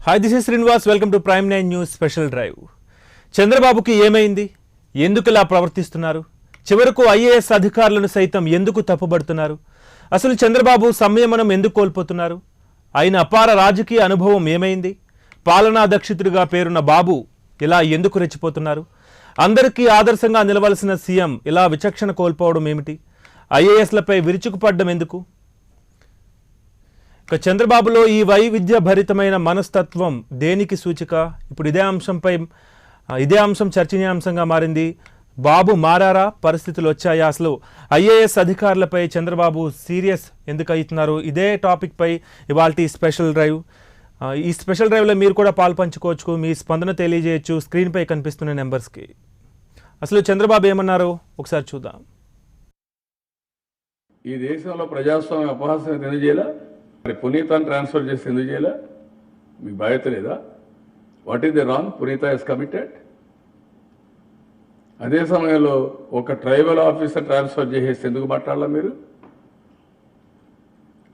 Hi, this is Srinivas. Welcome to prime 9 news special drive. చంద్రబాబుకి ఏమైంది? ఎందుకు ఇలా ప్రవర్తిస్తున్నారు? చివరకు ఐఏఎస్ అధికారులను సైతం ఎందుకు తప్పుబడుతున్నారు? అసలు చంద్రబాబు సంయమనం ఎందుకు కోల్పోతున్నారు? ఆయన అపార రాజకీయ అనుభవం ఏమైంది? పాలనా దక్షితుడిగా పేరున్న బాబు ఇలా ఎందుకు రెచ్చిపోతున్నారు? అందరికీ ఆదర్శంగా నిలవలసిన సీఎం ఇలా విచక్షణ కోల్పోవడం ఏమిటి? ఐఏఎస్లపై విరుచుకుపడ్డం ఎందుకు? ఇక చంద్రబాబులో ఈ వైవిధ్య భరితమైన మనస్తత్వం దేనికి సూచిక? ఇప్పుడు ఇదే అంశం చర్చనీయాంశంగా మారింది. బాబు మారారా? పరిస్థితులు వచ్చాయా? అసలు ఐఏఎస్ అధికారులపై చంద్రబాబు సీరియస్ ఎందుకు అవుతున్నారు? ఇదే టాపిక్ పై ఇవాల్టి స్పెషల్ డ్రైవ్. ఈ స్పెషల్ డ్రైవ్లో మీరు కూడా పాల్పంచుకోవచ్చు, మీ స్పందన తెలియజేయచ్చు స్క్రీన్పై కనిపిస్తున్న నెంబర్స్కి. అసలు చంద్రబాబు ఏమన్నారో ఒకసారి చూద్దాం. ఈ దేశంలో ప్రజాస్వామ్య అపహాస్యం ఎందుకు చేయాలా? మరి పునీతాన్ని ట్రాన్స్ఫర్ చేసి ఎందుకు చేయాలా? మీకు బాధ్యత లేదా? What is the wrong? పునీత ఇస్ కమిటెడ్. అదే సమయంలో ఒక ట్రైబల్ ఆఫీసర్ ట్రాన్స్ఫర్ చేసేసి ఎందుకు మాట్లాడాలా మీరు?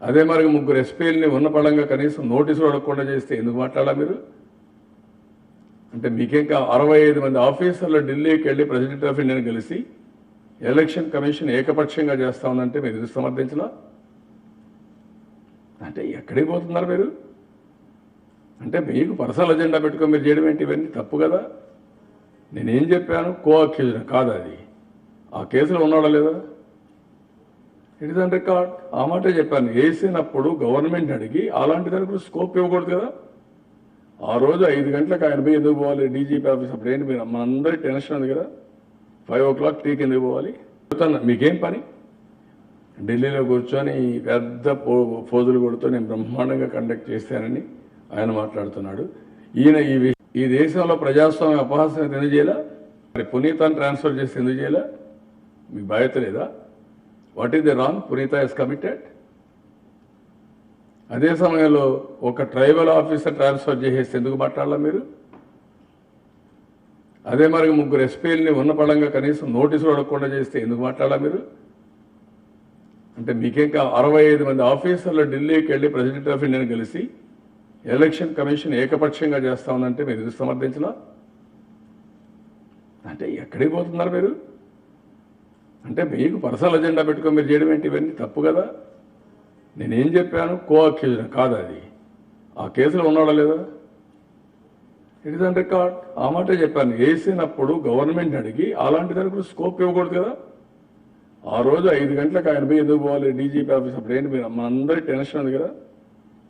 అదే మరి ముగ్గురు ఎస్పీలని ఉన్న పడంగా కనీసం నోటీసులు అడగకుండా చేస్తే ఎందుకు మాట్లాడాలా మీరు? అంటే మీకేంకా 65 మంది ఆఫీసర్లు ఢిల్లీకి వెళ్ళి ప్రెసిడెంట్ ఆఫ్ ఇండియాని కలిసి ఎలక్షన్ కమిషన్ ఏకపక్షంగా చేస్తా ఉందంటే మీరు ఎందుకు సమర్థించలా? అంటే ఎక్కడికి పోతున్నారు మీరు? అంటే మీకు పర్సనల్ అజెండా పెట్టుకొని మీరు చేయడం ఏంటి? ఇవన్నీ తప్పు కదా. నేనేం చెప్పాను? కో అక్యూజ్డ్ కాదు, అది ఆ కేసులో ఉన్నాడా లేదా? It is on record. ఆ మాటే చెప్పాను. వేసినప్పుడు గవర్నమెంట్ అడిగి అలాంటి దానికి స్కోప్ ఇవ్వకూడదు కదా. ఆ రోజు 5 గంటలకు ఆయన పోయి ఎందుకు పోవాలి? డీజీపీ ఆఫీస్ అప్పుడు ఏంటి? మీరు మనందరి టెన్షన్ ఉంది కదా. 5 o'clock టీకి ఎందుకు పోవాలి? మీకేం పని? ఢిల్లీలో కూర్చొని పెద్ద ఫోజులు కొడుతూ నేను బ్రహ్మాండంగా కండక్ట్ చేశానని ఆయన మాట్లాడుతున్నాడు. ఈయన ఈ దేశంలో ప్రజాస్వామ్య అపహాస్యం ఎందుకు చేయాలా? మరి పునీతాన్ని ట్రాన్స్ఫర్ చేసి ఎందుకు చేయాలా? మీకు బాధ్యత లేదా? What is the wrong? పునీత ఇస్ కమిటెడ్. అదే సమయంలో ఒక ట్రైబల్ ఆఫీసర్ ట్రాన్స్ఫర్ చేసేసి ఎందుకు మాట్లాడాలా మీరు? అదే మరి ముగ్గురు ఎస్పీలని ఉన్న పడంగా కనీసం నోటీసులు అడగకుండా చేస్తే ఎందుకు మాట్లాడాలా మీరు? అంటే మీకేంకా 65 మంది ఆఫీసర్లు ఢిల్లీకి వెళ్ళి ప్రెసిడెంట్ ఆఫ్ ఇండియాని కలిసి ఎలక్షన్ కమిషన్ ఏకపక్షంగా చేస్తా ఉందంటే మీరు ఎందుకు సమర్థించలా? అంటే ఎక్కడికి పోతున్నారు మీరు? అంటే మీకు పర్సనల్ అజెండా పెట్టుకొని మీరు చేయడం ఏంటి? ఇవన్నీ తప్పు కదా. నేనేం చెప్పాను? కో అక్యూజ్డ్ కాదు, అది ఆ కేసులో ఉన్నాడా లేదా? It is on record. ఆ మాటే చెప్పాను. వేసినప్పుడు గవర్నమెంట్ అడిగి అలాంటి దానికి స్కోప్ ఇవ్వకూడదు కదా. ఆ రోజు 5 గంటలకు ఆయన పోయి ఎందుకు పోవాలి? డీజీపీ ఆఫీస్ అప్పుడు ఏంటి? మీరు మనందరి టెన్షన్ ఉంది కదా.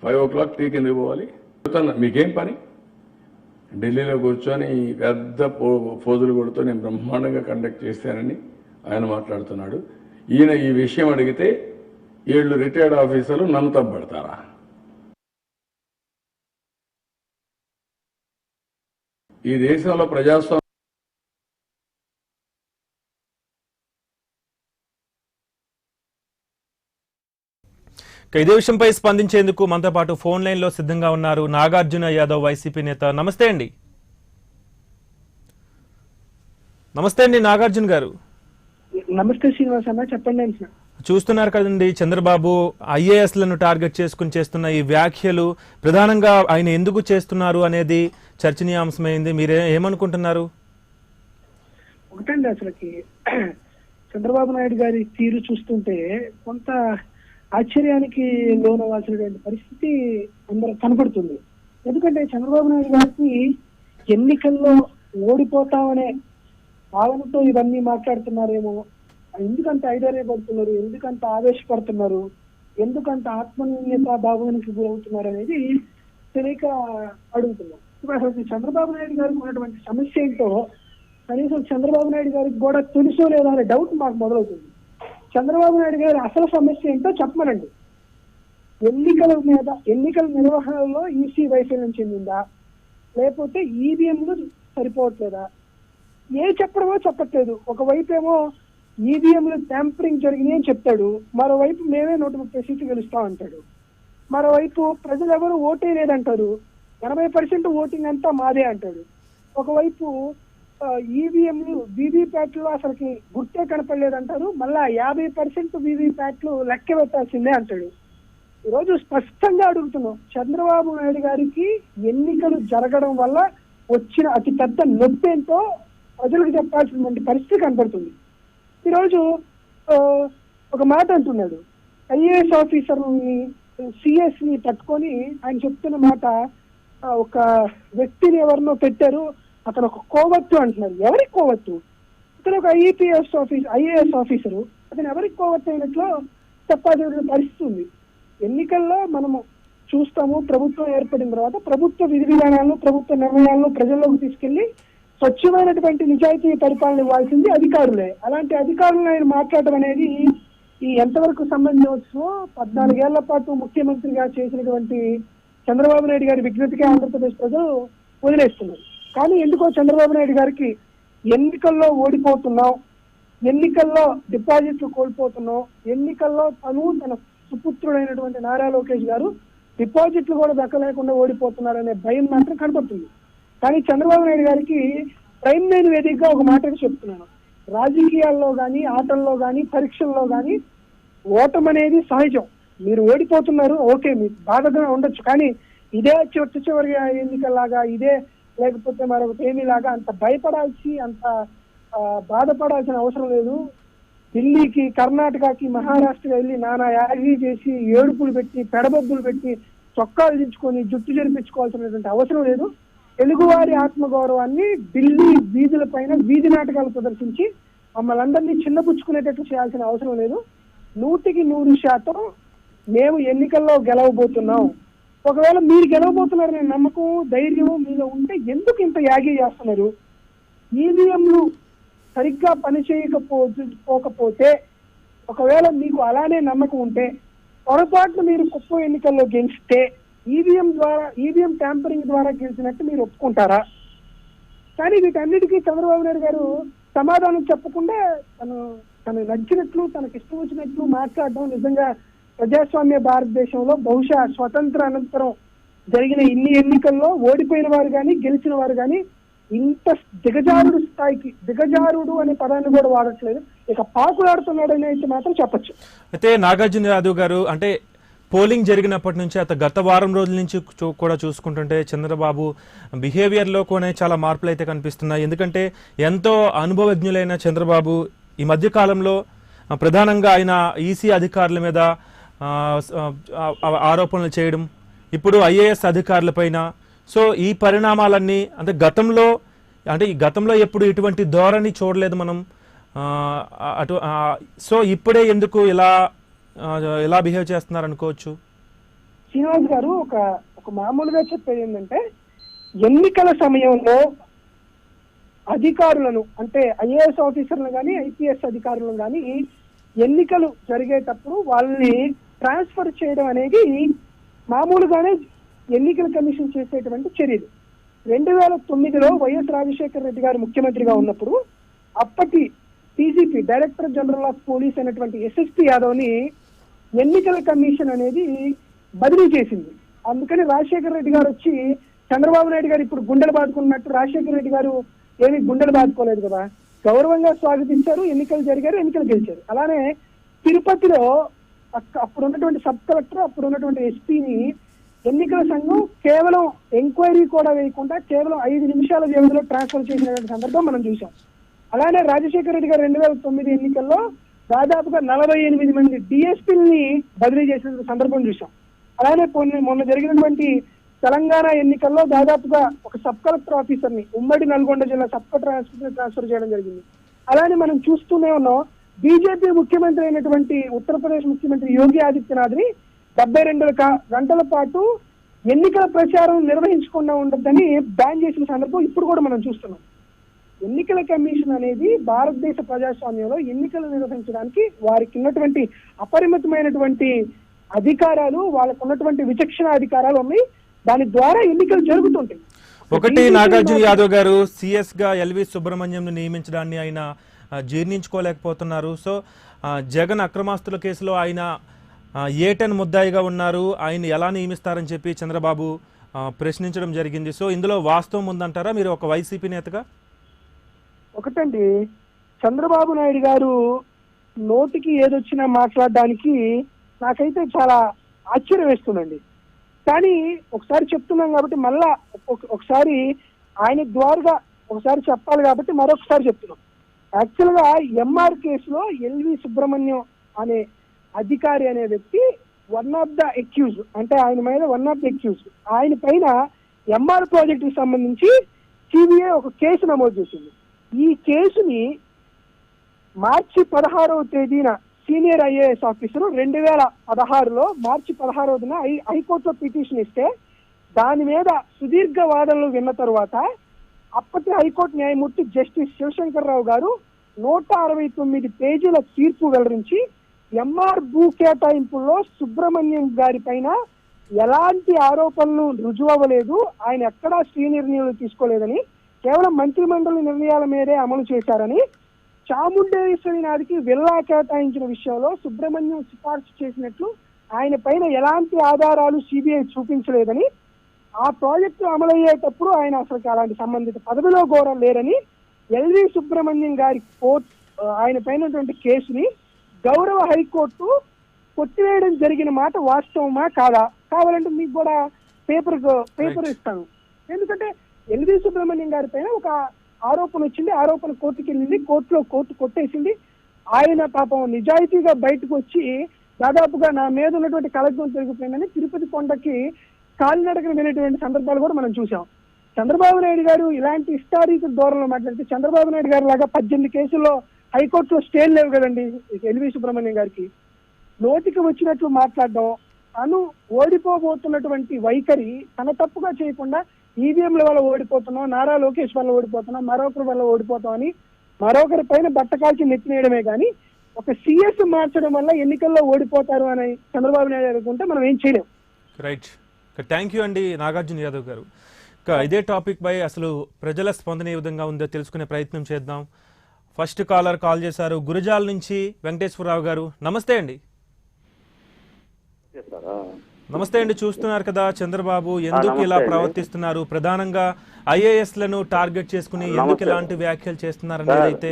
5 o'clock టీకి ఎందుకు పోవాలి? మీకేం పని? ఢిల్లీలో కూర్చొని పెద్ద ఫోజులు కొడుతూ నేను బ్రహ్మాండంగా కండక్ట్ చేశానని ఆయన మాట్లాడుతున్నాడు. ఈయన ఈ విషయం అడిగితే వీళ్ళు రిటైర్డ్ ఆఫీసర్లు నన్ను తప్పబడతారా? ఈ దేశంలో ప్రజాస్వామ్య ఇదే విషయంపై స్పందించేందుకు మనతో పాటు ఫోన్ లైన్ లో సిద్ధంగా ఉన్నారు నాగార్జున యాదవ్, వైసీపీ నేత. నమస్తే అండి. నమస్తే అండి నాగార్జున గారు. నమస్తే శ్రీనివాస్ అన్న, చెప్పండి. చూస్తున్నారు కదండి, చంద్రబాబు ఐఏఎస్లను టార్గెట్ చేసుకుని చేస్తున్న ఈ వ్యాఖ్యలు ప్రధానంగా ఆయన ఎందుకు చేస్తున్నారు అనేది చర్చనీయాంశమైంది. మీరే ఏమనుకుంటున్నారు? ఒకటండి, అసలుకి చంద్రబాబు నాయుడు గారి తీరు చూస్తుంటే కొంత ఆశ్చర్యానికి లోనవలసినటువంటి పరిస్థితి అందరూ కనపడుతుంది. ఎందుకంటే చంద్రబాబు నాయుడు గారికి ఎన్నికల్లో ఓడిపోతామనే భావనతో ఇవన్నీ మాట్లాడుతున్నారేమో, ఎందుకంత ఐదర్యపడుతున్నారు, ఎందుకంత ఆవేశపడుతున్నారు, ఎందుకంత ఆత్మన్యూన్యత భావానికి గురవుతున్నారు అనేది తెలియక అడుగుతున్నాం. ఇప్పుడు అసలు చంద్రబాబు నాయుడు గారికి ఉన్నటువంటి సమస్య ఏంటో కనీసం చంద్రబాబు నాయుడు గారికి కూడా తెలుసో లేదా అనే డౌట్ మాకు మొదలవుతుంది. చంద్రబాబు నాయుడు గారి అసలు సమస్య ఏంటో చెప్పమనండి. ఎన్నికల నిర్వహణలో ఈసీ వైఫల్యం చెందిందా, లేకపోతే ఈవీఎంలు సరిపోవట్లేదా? చెప్పడమో చెప్పట్లేదు. ఒకవైపు ఏమో ఈవీఎంలు ట్యాంపరింగ్ జరిగినాయి అని చెప్తాడు, మరోవైపు మేమే 130 సీట్లు గెలుస్తాం అంటాడు. మరోవైపు ప్రజలు ఎవరు ఓటే లేదంటారు, 80% ఓటింగ్ అంతా మాదే అంటాడు. ఒకవైపు ఈవీఎంలు వీవీప్యాట్లు అసలుకి గుర్తే కనపడలేదంటారు, మళ్ళా 50% వీవీప్యాట్లు లెక్క పెట్టాల్సిందే అంటాడు. ఈరోజు స్పష్టంగా అడుగుతున్నాం, చంద్రబాబు నాయుడు గారికి ఎన్నికలు జరగడం వల్ల వచ్చిన అతి పెద్ద నొప్పి ఏంటో ప్రజలకు చెప్పాల్సినటువంటి పరిస్థితి కనబడుతుంది. ఈరోజు ఒక మాట అంటున్నాడు, ఐఏఎస్ ఆఫీసర్ని సిఎస్ ని పట్టుకొని ఆయన చెప్తున్న మాట, ఒక వ్యక్తిని ఎవరినో పెట్టారు, అతను ఒక కోవత్తు అంటున్నారు. ఎవరికి కోవత్తు? అతను ఒక ఐఏఎస్ ఆఫీసరు, అతను ఎవరికి కోవత్తు అయినట్లు చెప్పాల్సిన పరిస్థితి ఉంది. ఎన్నికల్లో మనము చూస్తాము, ప్రభుత్వం ఏర్పడిన తర్వాత ప్రభుత్వ విధి విధానాలను, ప్రభుత్వ నిర్ణయాలను ప్రజల్లోకి తీసుకెళ్లి స్వచ్ఛమైనటువంటి నిజాయితీ పరిపాలన ఇవ్వాల్సింది అధికారులే. అలాంటి అధికారులను ఆయన మాట్లాడటం అనేది ఈ ఎంతవరకు సంబంధించవచ్చో 14 ఏళ్ల పాటు ముఖ్యమంత్రిగా చేసినటువంటి చంద్రబాబు నాయుడు గారి విజ్ఞతగా ఆంధ్రప్రదేశ్ ప్రజలు వదిలేస్తున్నారు. కానీ ఎందుకో చంద్రబాబు నాయుడు గారికి ఎన్నికల్లో ఓడిపోతున్నాం, ఎన్నికల్లో డిపాజిట్లు కోల్పోతున్నాం, ఎన్నికల్లో తన సుపుత్రుడైనటువంటి నారా లోకేష్ గారు డిపాజిట్లు కూడా దక్కలేకుండా ఓడిపోతున్నారనే భయం మాత్రం కనపడుతుంది. కానీ చంద్రబాబు నాయుడు గారికి ప్రైమ్ లైన్ వేదికగా ఒక మాట చెప్తున్నాను, రాజకీయాల్లో కానీ, ఆటల్లో కానీ, పరీక్షల్లో కానీ ఓటం అనేది సహజం. మీరు ఓడిపోతున్నారు, ఓకే, మీకు బాధగా ఉండొచ్చు, కానీ ఇదే చివరి ఎన్నికల్లాగా, ఇదే లేకపోతే మరొకటి ఏమీలాగా అంత భయపడాల్సి, అంత బాధపడాల్సిన అవసరం లేదు. ఢిల్లీకి, కర్ణాటకకి, మహారాష్ట్రకి వెళ్ళి నానా యాగి చేసి, ఏడుపులు పెట్టి, పెడబొబ్బులు పెట్టి, చొక్కాలు దించుకొని, జుట్టు జరిపించుకోవాల్సినటువంటి అవసరం లేదు. తెలుగువారి ఆత్మగౌరవాన్ని ఢిల్లీ వీధుల పైన వీధి నాటకాలు ప్రదర్శించి మమ్మల్ని అందరినీ చిన్నపుచ్చుకునేటట్లు చేయాల్సిన అవసరం లేదు. 100% మేము ఎన్నికల్లో గెలవబోతున్నాం. ఒకవేళ మీరు గెలవబోతున్నారనే నమ్మకం, ధైర్యం మీలో ఉంటే ఎందుకు ఇంత యాగి చేస్తున్నారు? ఈవీఎంలు సరిగ్గా పనిచేయకపోతే, ఒకవేళ మీకు అలానే నమ్మకం ఉంటే, పొరపాట్లు మీరు కుప్పం ఎన్నికల్లో గెలిస్తే ఈవీఎం ట్యాంపరింగ్ ద్వారా గెలిచినట్టు మీరు ఒప్పుకుంటారా? కానీ వీటన్నిటికీ చంద్రబాబు నాయుడు గారు సమాధానం చెప్పకుండా తనకు నచ్చినట్లు, తనకి ఇష్టం వచ్చినట్లు మాట్లాడడం నిజంగా ప్రజాస్వామ్య భారతదేశంలో బహుశా స్వతంత్ర అనంతరం జరిగిన ఇన్ని ఎన్నికల్లో ఓడిపోయిన వారు కానీ, గెలిచిన వారు కానీ ఇంత దిగజారుడు స్థాయికి, దిగజారుడు అనే పదాన్ని కూడా వాడట్లేదు, ఇక పాకులాడుతున్నాడు అని అయితే మాత్రం చెప్పచ్చు. అయితే నాగార్జున యాదవ్ గారు, అంటే పోలింగ్ జరిగినప్పటి నుంచి గత వారం రోజుల నుంచి కూడా చూసుకుంటుంటే చంద్రబాబు బిహేవియర్లో కూడా చాలా మార్పులు అయితే కనిపిస్తున్నాయి. ఎందుకంటే ఎంతో అనుభవజ్ఞులైన చంద్రబాబు ఈ మధ్య కాలంలో ప్రధానంగా ఆయన ఈసీ అధికారుల మీద ఆరోపణలు చేయడం, ఇప్పుడు ఐఏఎస్ అధికారులపైన. సో ఈ పరిణామాలన్నీ ఈ గతంలో ఎప్పుడు ఇటువంటి ధోరణి చూడలేదు మనం. సో ఇప్పుడే ఎందుకు ఎలా బిహేవ్ చేస్తున్నారు అనుకోవచ్చు? శ్రీనివాస్ గారు ఒక మామూలుగా చెప్పేది ఏంటంటే, ఎన్నికల సమయంలో అధికారులను, అంటే ఐఏఎస్ ఆఫీసర్లను కానీ, ఐపీఎస్ అధికారులను కానీ ఎన్నికలు జరిగేటప్పుడు వాళ్ళని ట్రాన్స్ఫర్ చేయడం అనేది మామూలుగానే ఎన్నికల కమిషన్ చేసేటువంటి చర్యలు. 2009లో వైఎస్ రాజశేఖర రెడ్డి గారు ముఖ్యమంత్రిగా ఉన్నప్పుడు అప్పటి DGP, director general of police అయినటువంటి ఎస్ఎస్పీ యాదవ్ ని ఎన్నికల కమిషన్ అనేది బదిలీ చేసింది. అందుకని రాజశేఖర రెడ్డి గారు వచ్చి చంద్రబాబు నాయుడు గారు ఇప్పుడు గుండెలు బాదుకున్నట్టు రాజశేఖర రెడ్డి గారు ఏమీ గుండెలు బాదుకోలేదు కదా, గౌరవంగా స్వాగతించారు, ఎన్నికలు జరిగారు, ఎన్నికలు గెలిచారు. అలానే తిరుపతిలో అప్పుడు ఉన్నటువంటి సబ్ కలెక్టర్, అప్పుడు ఉన్నటువంటి ఎస్పీని ఎన్నికల సంఘం కేవలం ఎంక్వైరీ కూడా వేయకుండా కేవలం 5 నిమిషాల వ్యవధిలో ట్రాన్స్ఫర్ చేసినటువంటి సందర్భం మనం చూసాం. అలానే రాజశేఖర రెడ్డి గారు 2009 ఎన్నికల్లో దాదాపుగా 48 మంది డిఎస్పీలని బదిలీ చేసిన సందర్భం చూసాం. అలానే మొన్న జరిగినటువంటి తెలంగాణ ఎన్నికల్లో దాదాపుగా ఒక సబ్ కలెక్టర్ ఆఫీసర్ ని ఉమ్మడి నల్గొండ జిల్లా సబ్ కలెక్టర్ ఆఫీసర్ ని ట్రాన్స్ఫర్ చేయడం జరిగింది. అలానే మనం చూస్తూనే ఉన్నాం, బీజేపీ ముఖ్యమంత్రి అయినటువంటి ఉత్తరప్రదేశ్ ముఖ్యమంత్రి యోగి ఆదిత్యనాథ్ ని 72 గంటల పాటు ఎన్నికల ప్రచారం నిర్వహించకుండా ఉండద్దని బ్యాన్ చేసిన సందర్భం ఇప్పుడు కూడా మనం చూస్తున్నాం. ఎన్నికల కమిషన్ అనేది భారతదేశ ప్రజాస్వామ్యంలో ఎన్నికలు నిర్వహించడానికి వారికి ఉన్నటువంటి అపరిమితమైనటువంటి అధికారాలు, వాళ్ళకు ఉన్నటువంటి విచక్షణ అధికారాలు ఉన్నాయి. దాని ద్వారా ఎన్నికలు జరుగుతుంటాయి. ఒకటి, నాగార్జున యాదవ్ గారు సిఎస్ గా ఎల్వి సుబ్రహ్మణ్యం నియమించడాన్ని ఆయన జీర్ణించుకోలేకపోతున్నారు. సో జగన్ అక్రమాస్తుల కేసులో ఆయన A10 ముద్దాయిగా ఉన్నారు, ఆయన ఎలా నియమిస్తారని చెప్పి చంద్రబాబు ప్రశ్నించడం జరిగింది. సో ఇందులో వాస్తవం ఉందంటారా మీరు ఒక వైసీపీ నేతగా? ఒకటండి, చంద్రబాబు నాయుడు గారు నోటికి ఏదొచ్చినా మాట్లాడడానికి నాకైతే చాలా ఆశ్చర్యం వేస్తుందండి. కానీ ఒకసారి చెప్తున్నాం కాబట్టి మళ్ళా ఒకసారి ఆయన ద్వారా ఒకసారి చెప్పాలి కాబట్టి మరొకసారి చెప్తున్నాం. యాక్చువల్ గా ఎంఆర్ కేసులో ఎల్వి సుబ్రహ్మణ్యం అనే అధికారి అనే వ్యక్తి వన్ ఆఫ్ ద అక్యూజ్, అంటే ఆయన మీద వన్ ఆఫ్ ద అక్యూజ్. ఆయన పైన ఎంఆర్ ప్రాజెక్ట్ కి సంబంధించి సిబిఐ ఒక కేసు నమోదు చేసింది. ఈ కేసుని మార్చి 16వ తేదీన సీనియర్ ఐఏఎస్ ఆఫీసర్ 2016లో మార్చి 16న హైకోర్టులో పిటిషన్ ఇస్తే దాని మీద సుదీర్ఘ వాదనలు విన్న తర్వాత అప్పటి హైకోర్టు న్యాయమూర్తి జస్టిస్ శివశంకర్ రావు గారు 169 పేజీల తీర్పు వెల్లరించి ఎంఆర్ భూ కేటాయింపుల్లో సుబ్రహ్మణ్యం గారి పైన ఎలాంటి ఆరోపణలు రుజువు అవ్వలేదు, ఆయన ఎక్కడా స్వీయ నిర్ణయాలు తీసుకోలేదని, కేవలం మంత్రిమండలి నిర్ణయాల మీదే అమలు చేశారని, చాముండేశ్వరి నాదికి విల్లా కేటాయించిన విషయంలో సుబ్రహ్మణ్యం సిఫార్సు చేసినట్లు ఆయన పైన ఎలాంటి ఆధారాలు సిబిఐ చూపించలేదని, ఆ ప్రాజెక్టు అమలయ్యేటప్పుడు ఆయన అసలు అలాంటి సంబంధిత పదవిలో కూడా లేరని, ఎల్వి సుబ్రహ్మణ్యం గారి ఆయన పైనటువంటి కేసుని గౌరవ హైకోర్టు కొట్టివేయడం జరిగిన మాట వాస్తవమా కాదా? కావాలంటే మీకు కూడా పేపర్ ఇస్తాను. ఎందుకంటే ఎల్వి సుబ్రహ్మణ్యం గారి పైన ఒక ఆరోపణ వచ్చింది, ఆరోపణ కోర్టుకి వెళ్ళింది, కోర్టు కొట్టేసింది. ఆయన పాపం నిజాయితీగా బయటకు వచ్చి దాదాపుగా నా మీద ఉన్నటువంటి కలగ్నం తిరిగిపోయిందని తిరుపతి కొండకి కాలినడకన వెళ్ళేటువంటి సందర్భాలు కూడా మనం చూసాం. చంద్రబాబు నాయుడు గారు ఇలాంటి ఇష్టారీత ధోరణిలో మాట్లాడితే చంద్రబాబు నాయుడు గారి లాగా 18 కేసుల్లో హైకోర్టులో స్టేలు లేవు కదండి ఎల్వి సుబ్రహ్మణ్యం గారికి. నోటికి వచ్చినట్లు మాట్లాడడం, తను ఓడిపోబోతున్నటువంటి వైఖరి తన తప్పుగా చేయకుండా ఈవీఎంల వల్ల ఓడిపోతున్నాం, నారా లోకేష్ వల్ల ఓడిపోతున్నాం, మరొకరి వల్ల ఓడిపోతాం అని మరొకరి పైన బట్టకాల్చి నెత్తినేయడమే కానీ ఒక సిఎస్ మార్చడం వల్ల ఎన్నికల్లో ఓడిపోతారు అని చంద్రబాబు నాయుడు అనుకుంటే మనం ఏం చేయలేం. రైట్, థ్యాంక్ యూ అండి నాగార్జున యాదవ్ గారు. ఇదే టాపిక్ పై అసలు ప్రజల స్పందన ఏ విధంగా ఉందో తెలుసుకునే ప్రయత్నం చేద్దాం. ఫస్ట్ కాలర్ కాల్ చేశారు గురజాల నుంచి వెంకటేశ్వరరావు గారు. నమస్తే అండి. నమస్తే అండి. చూస్తున్నారు కదా చంద్రబాబు ఎందుకు ఇలా ప్రవర్తిస్తున్నారు, ప్రధానంగా ఐఏఎస్లను టార్గెట్ చేసుకుని ఎందుకు ఇలాంటి వ్యాఖ్యలు చేస్తున్నారు అనేది అయితే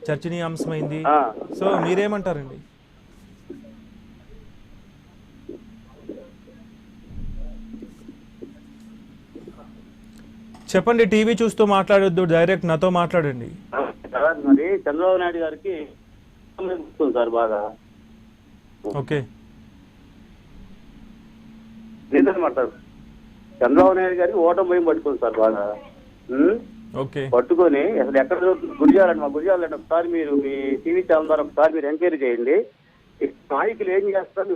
చర్చనీయాంశమైంది. సో మీరేమంటారండి? చెప్పండి, టీవీ చూస్తూ మాట్లాడొద్దు, డైరెక్ట్ నాతో మాట్లాడండి. మరి చంద్రబాబు నాయుడు గారికి సార్ బాగా ఓకే మాట్లాడు. చంద్రబాబు నాయుడు గారికి ఓటమి భయం పట్టుకుంది సార్ బాగా. ఓకే, పట్టుకొని అసలు ఎక్కడ గురిజాలండి, మా గురిజాలండి ఒకసారి మీరు మీ టీవీ ఛానల్ ద్వారా ఒకసారి మీరు ఎంక్వైరీ చేయండి. నాయకులు ఏం చేస్తారు,